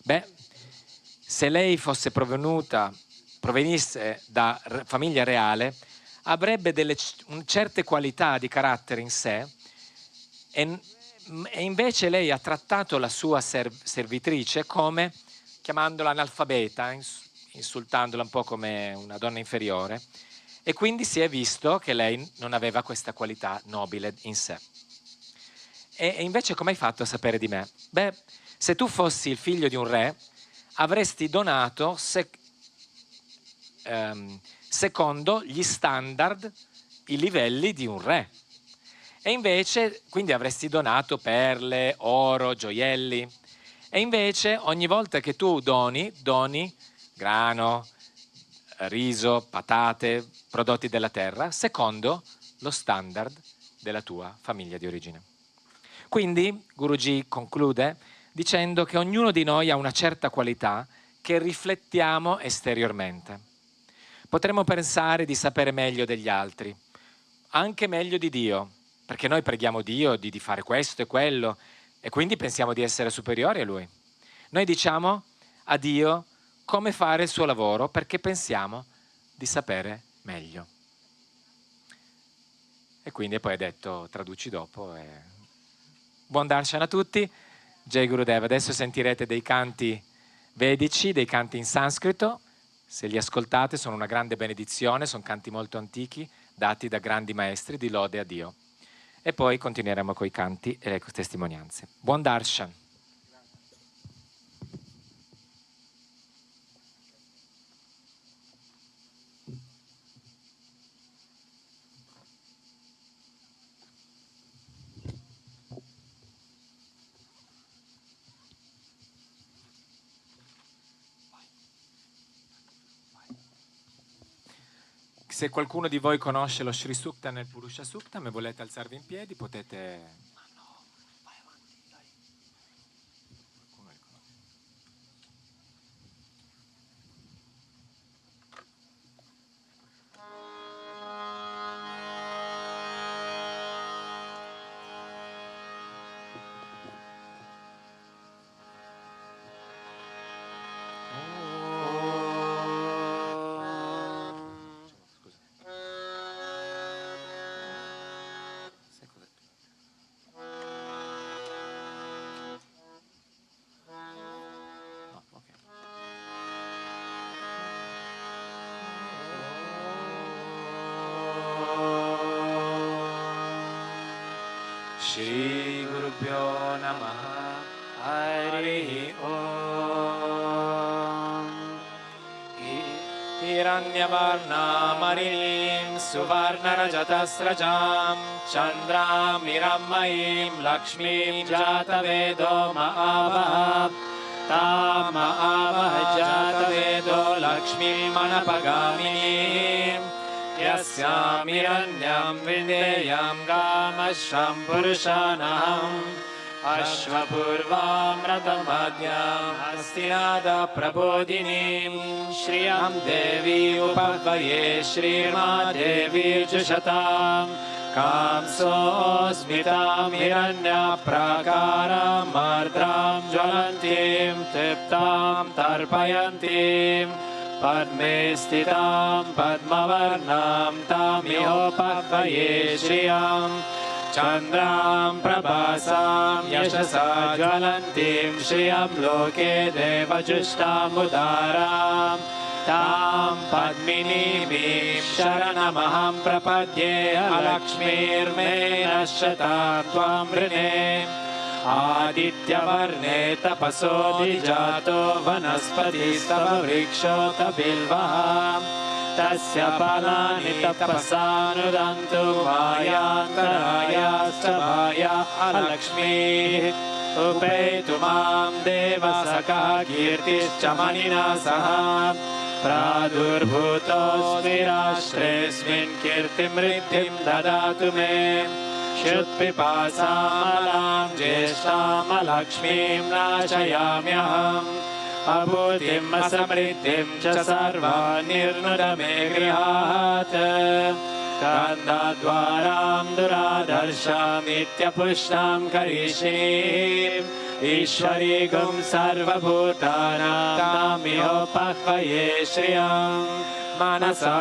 Beh, se lei fosse provenisse da famiglia reale, avrebbe certe qualità di carattere in sé e invece lei ha trattato la sua servitrice come, chiamandola analfabeta, insultandola un po' come una donna inferiore, e quindi si è visto che lei non aveva questa qualità nobile in sé. E invece come hai fatto a sapere di me? Beh, se tu fossi il figlio di un re, avresti donato secondo gli standard, i livelli di un re. E invece, quindi avresti donato perle, oro, gioielli. E invece ogni volta che tu doni grano, riso, patate, prodotti della terra, secondo lo standard della tua famiglia di origine. Quindi Guruji conclude dicendo che ognuno di noi ha una certa qualità che riflettiamo esteriormente. Potremmo pensare di sapere meglio degli altri, anche meglio di Dio, perché noi preghiamo Dio di fare questo e quello e quindi pensiamo di essere superiori a Lui. Noi diciamo a Dio come fare il suo lavoro perché pensiamo di sapere meglio. E quindi poi è detto, traduci dopo. Buon Darshan a tutti, Jai Gurudev. Adesso sentirete dei canti vedici, dei canti in sanscrito. Se li ascoltate sono una grande benedizione, sono canti molto antichi, dati da grandi maestri di lode a Dio. E poi continueremo con i canti e le testimonianze. Buon Darshan. Se qualcuno di voi conosce lo Sri Sukta nel Purusha Suktam e volete alzarvi in piedi, potete... Shri Gurubhyo Namaha Harihi Om Hiranyavarnamarinim Suvarnarajatasrajam Chandram Mirammayim Lakshmim Jatavedo Ma'avah Tam Ma'avah Jatavedo Lakshmim Manapagaminim Yasyam Hiranyam Vindeyam Gamasham Purushanaham Ashvapurvam Ratamadyam Hastinada Prabodhinim Shriyam Devi Upavaye Shrima Devi Jushatam Kamso Smitam Hiranya Prakaram Mardram Jwalantim Tiptam Tarpayantim Padme Stitam Padmavarnam Tamiho Pavaye Shriyam Chandram Prabhasam Yashasa Jwalantim Shriyam Loke Devajushtam Udaram Tam Padminimim Sharanamaham Prapadye Alakshmir Me Nashatam Tvam Vrine Aditya Varne Tapaso Dijato Vanaspati Stava Vrikshota Bilvaha Tasya Palani Tapasanudantu Vayantaraya Stabhaya Alakshmi Upetu Mam Devasaka Kirtischa Manina Saha Pradurbhutos Virashtresmin Kirtim Riddhim Dadatu Me Shutpipasamalam Jeshtam Alakshmim Nachayamyaham Abhutim Asamriddhim Cha Sarva Nirnudame Grihat Kandadvaram Duradarsham Ityapushtam Karishim Ishwarigum Sarvabhutanam Tamiho Pakvaye Shriyam Manasa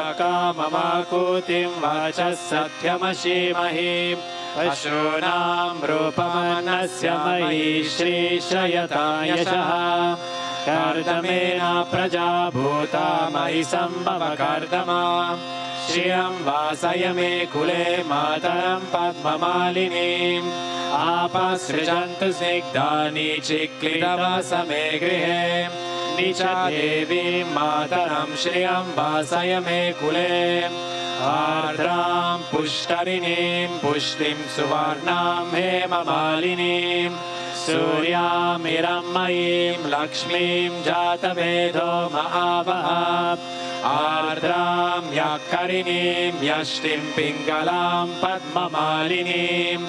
Mamakutim Vachas Satyamashimahim Ashunam Rupamanasya Mahi Shri Shayata Yashaha Kardamena Praja Bhuta Mahi Sambhava Kardama Shriyam Vasayame Kule Mataram Padmamalinim Apasrijantu Snigdani Chiklita Vasame Grihe Nicha Devi Mataram Shriyam Vasayame Kule Ardram Pushtarinim Pushtim Suvarnam Hema Malinim Suryam Hirammayim Lakshmim Jatavedo Ma'avah Ardram Yakarinim Yashtim Pingalam Padma Malinim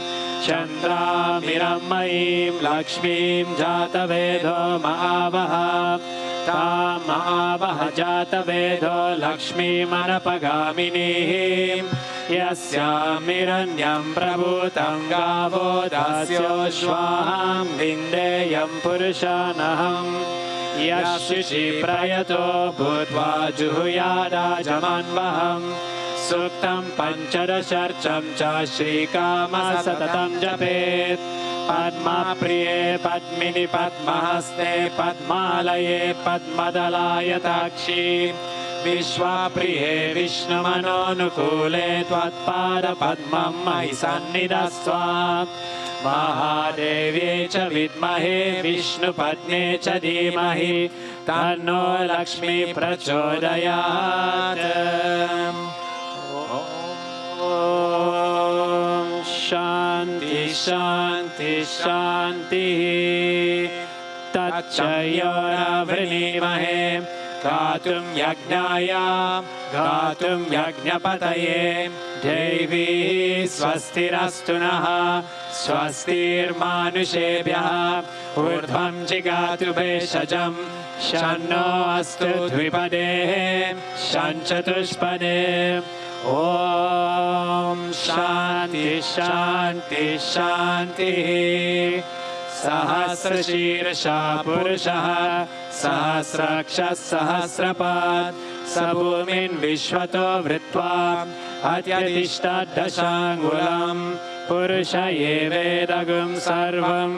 Chandram Hirammayim Lakshmim Jatavedo Ma'avah Tam Ma'avah Jatavedo Lakshmi Manapagaminim Yasyam Hiranyam Prabhutam Gavo Dasyo Shvaham Vindeyam Purushanaham Yashishi Prayato Bhutva Juhuyada Jamanvaham Suktam Panchadasharcham Cha Shri Kama Satatam Japet Padma Priye Padmini Padmahaste Padmalaye Padmadalaya Takshi Vishwa Priye Vishnu Manonukule Tvatpada Padmam Mahi Sannidasva Mahadevye Cha Vidmahe Vishnu Padne Cha Dhimahi Tanno Lakshmi Prachodayat Om Shanti Shanti Shanti Tachayora Vrinimahe गातुं यज्ञाय गातुं यज्ञपतये देवी स्वस्तिरस्तु नः स्वस्तिर्मानुषेभ्यः ऊर्ध्वं जिगातु भेषजं शन्नो अस्तु द्विपदे शञ्चतुष्पदे ॐ शान्ति शान्ति शान्तिः सहस्रशीर्षा पुरुषः सहस्राक्षः सहस्रपात् स भूमिन् विश्वतो वृत्वा अत्यतिष्ठदशाङ्गुलं पुरुष एवेदगुं सर्वं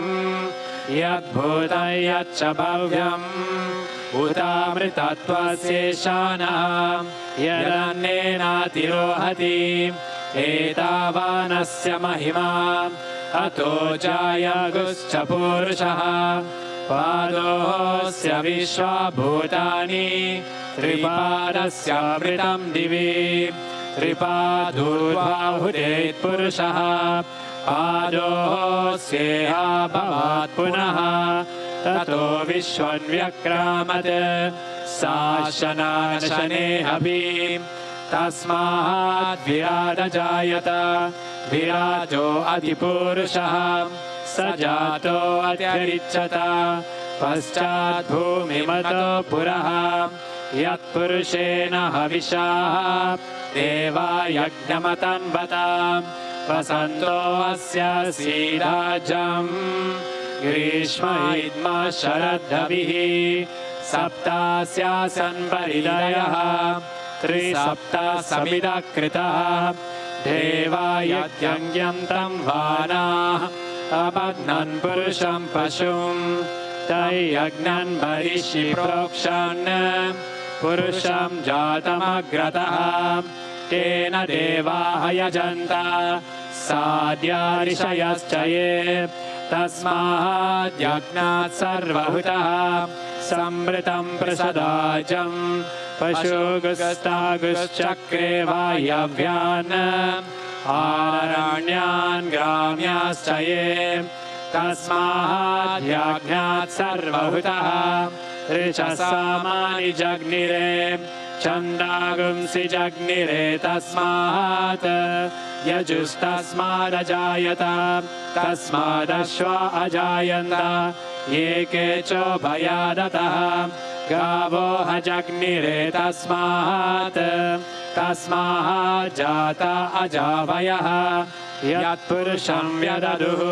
यद्भूतं यच्च भव्यम् उतामृतत्वस्येषानः यदन्नेनातिरोहति एतावानस्य महिमा अतो जायगुश्च पुरुषः पादोऽस्य विश्वभूतानि त्रिपादस्यामृतं दिवि त्रिपादोर्बाहुरेत् पुरुषः पादोऽस्येहाभवात् पुनः ततो विश्वन्व्यक्रामत् सा शनाशनेऽपि तस्मात् विराजजायत विराजो अधिपुरुषः स जातो अत्यरिच्छत पश्चात् भूमिमतो पुरः यत्पुरुषेण हविषाः देवा यज्ञमतन्वत वसन्तो अस्य सीराजम् ग्रीष्म इद्म शरद्धविः सप्तास्यासन् परिलयः त्रिसप्ता समिदः कृतः देवा यज्ञं तं वानाः अबध्नन् पुरुषं पशुं तैयज्ञन् बरिषि प्रोक्षन् पुरुषं जातमग्रतः तेन देवाः यजन्त साद्या ऋषयश्च ये तस्माद्यज्ञात् सर्वहुतः संवृतं प्रसदाजं पशुगुस्तागुश्चक्रे वायव्यान् आरण्यान् ग्राम्याश्च ये तस्माद्यज्ञात् सर्वहुतः ऋचसामानि जग्निरे छन्दागुंसि जग्निरे तस्मात् यजुस्तस्मादजायत तस्मादश्वा अजायन्त ये केचोभयादतः गावो हजग्निरे तस्मात् जाता अजावयः यत्पुरुषं व्यददुः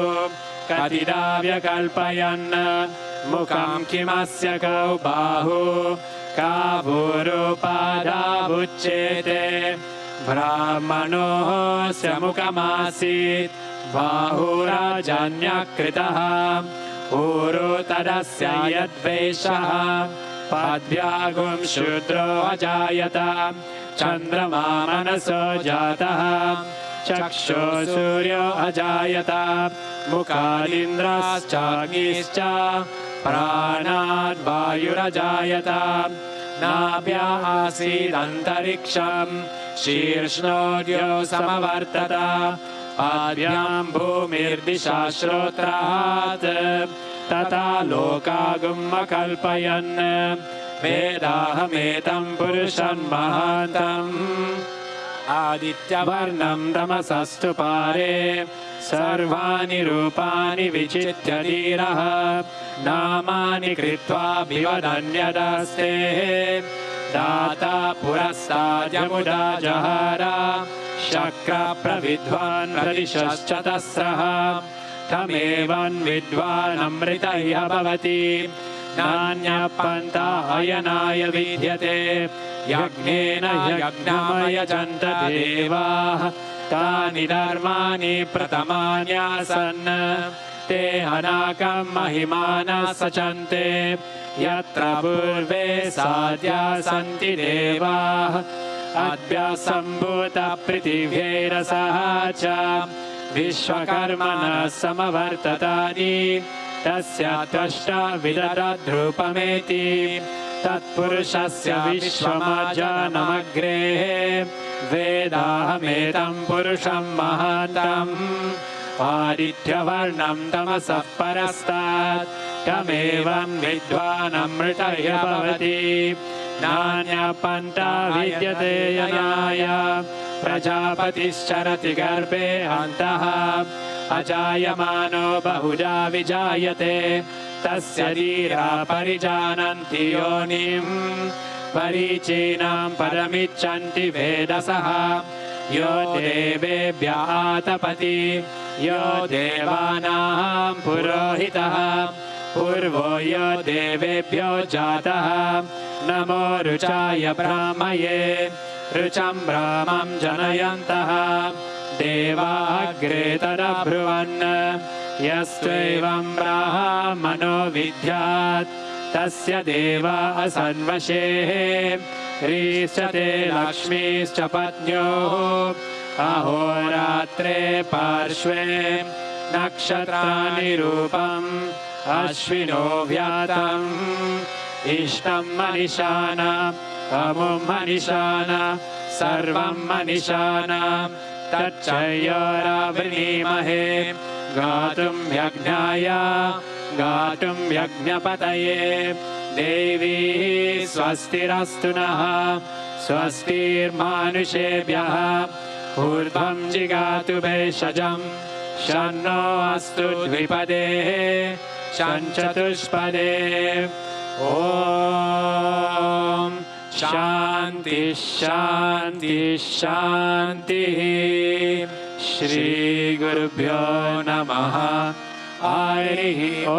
कतिदा व्यकल्पयन् मुखं किमस्य कौ बाहु कावोरुपादावुच्येते ब्राह्मणोऽस्य मुखमासीत् बाहुराजन्यकृतः ऊरो तदस्य यद्वेषः पाद्भ्यागुं शूद्रो अजायत चन्द्रमा मनसो जातः चक्षो सूर्यो अजायत मुखादिन्द्राश्चाग्निश्च प्राणाद्वायुरजायत नाभ्या आसीदन्तरिक्षं शीर्ष्णोद्यो समवर्तत पाद्भ्यां भूमिर्दिशा श्रोत्रात् तथा लोकागुम् अकल्पयन् वेदाहमेतं पुरुषं महान्तम् आदित्यवर्णं तमसस्तु पारे सर्वाणि रूपाणि विचित्य धीरः नामानि कृत्वाभिवदन्यदास्ते दाता पुरस्ताद्यमुदा जहार शक्रप्रविद्वान् हरिशश्चतस्रः तमेवं विद्वानमृतैः भवति नान्यपन्था अयनाय विद्यते यज्ञेन यज्ञमयजन्त देवाः तानि धर्माणि प्रथमान्यासन् ते अनाकं महिमानः सचन्ते यत्र पूर्वे साद्या सन्ति देवाः अद्यासम्भूता पृथिव्यैरसः च विश्वकर्मणः समवर्ततानि तस्य त्वष्टा विदधद्रूपमेति तत्पुरुषस्य विश्वमाजानमग्रे वेदाहमेतं पुरुषं महान्तम् आदित्यवर्णं तमसः परस्तात् तमेवं विद्वानमृतय भवति नान्यपन्था विद्यते यनाय प्रजापतिश्चरति गर्भे अन्तः अजायमानो बहुधा विजायते तस्य धीरा परिजानन्ति योनिं परीचीनां पदमिच्छन्ति वेदसः यो देवेभ्यः आतपति यो देवानां पुरोहितः पूर्वो यो देवेभ्यो जातः नमो रुचाय ब्राह्मये रुचं ब्राह्मं जनयन्तः देवाग्रे तदब्रुवन् यस्त्वेवं ब्राह्मणो विद्यात् तस्य देवा असन्वशेः ह्रीश्चते लक्ष्मीश्च पत्न्योः अहोरात्रे पार्श्वे नक्षत्राणि रूपम् अश्विनो व्यातम् इष्टं मनिषान अमुं मनिषान सर्वं मनिषान तच्चयोरावृणीमहे गातुं यज्ञाय गातुं यज्ञपतये देवी स्वस्तिरस्तु नः स्वस्तिर्मानुषेभ्यः ऊर्ध्वं जिगातु भेषजं शन्नो अस्तु द्विपदे शञ्चतुष्पदे ॐ शान्ति शान्ति शान्तिः श्रीगुरुभ्यो नमः हरिः ॐ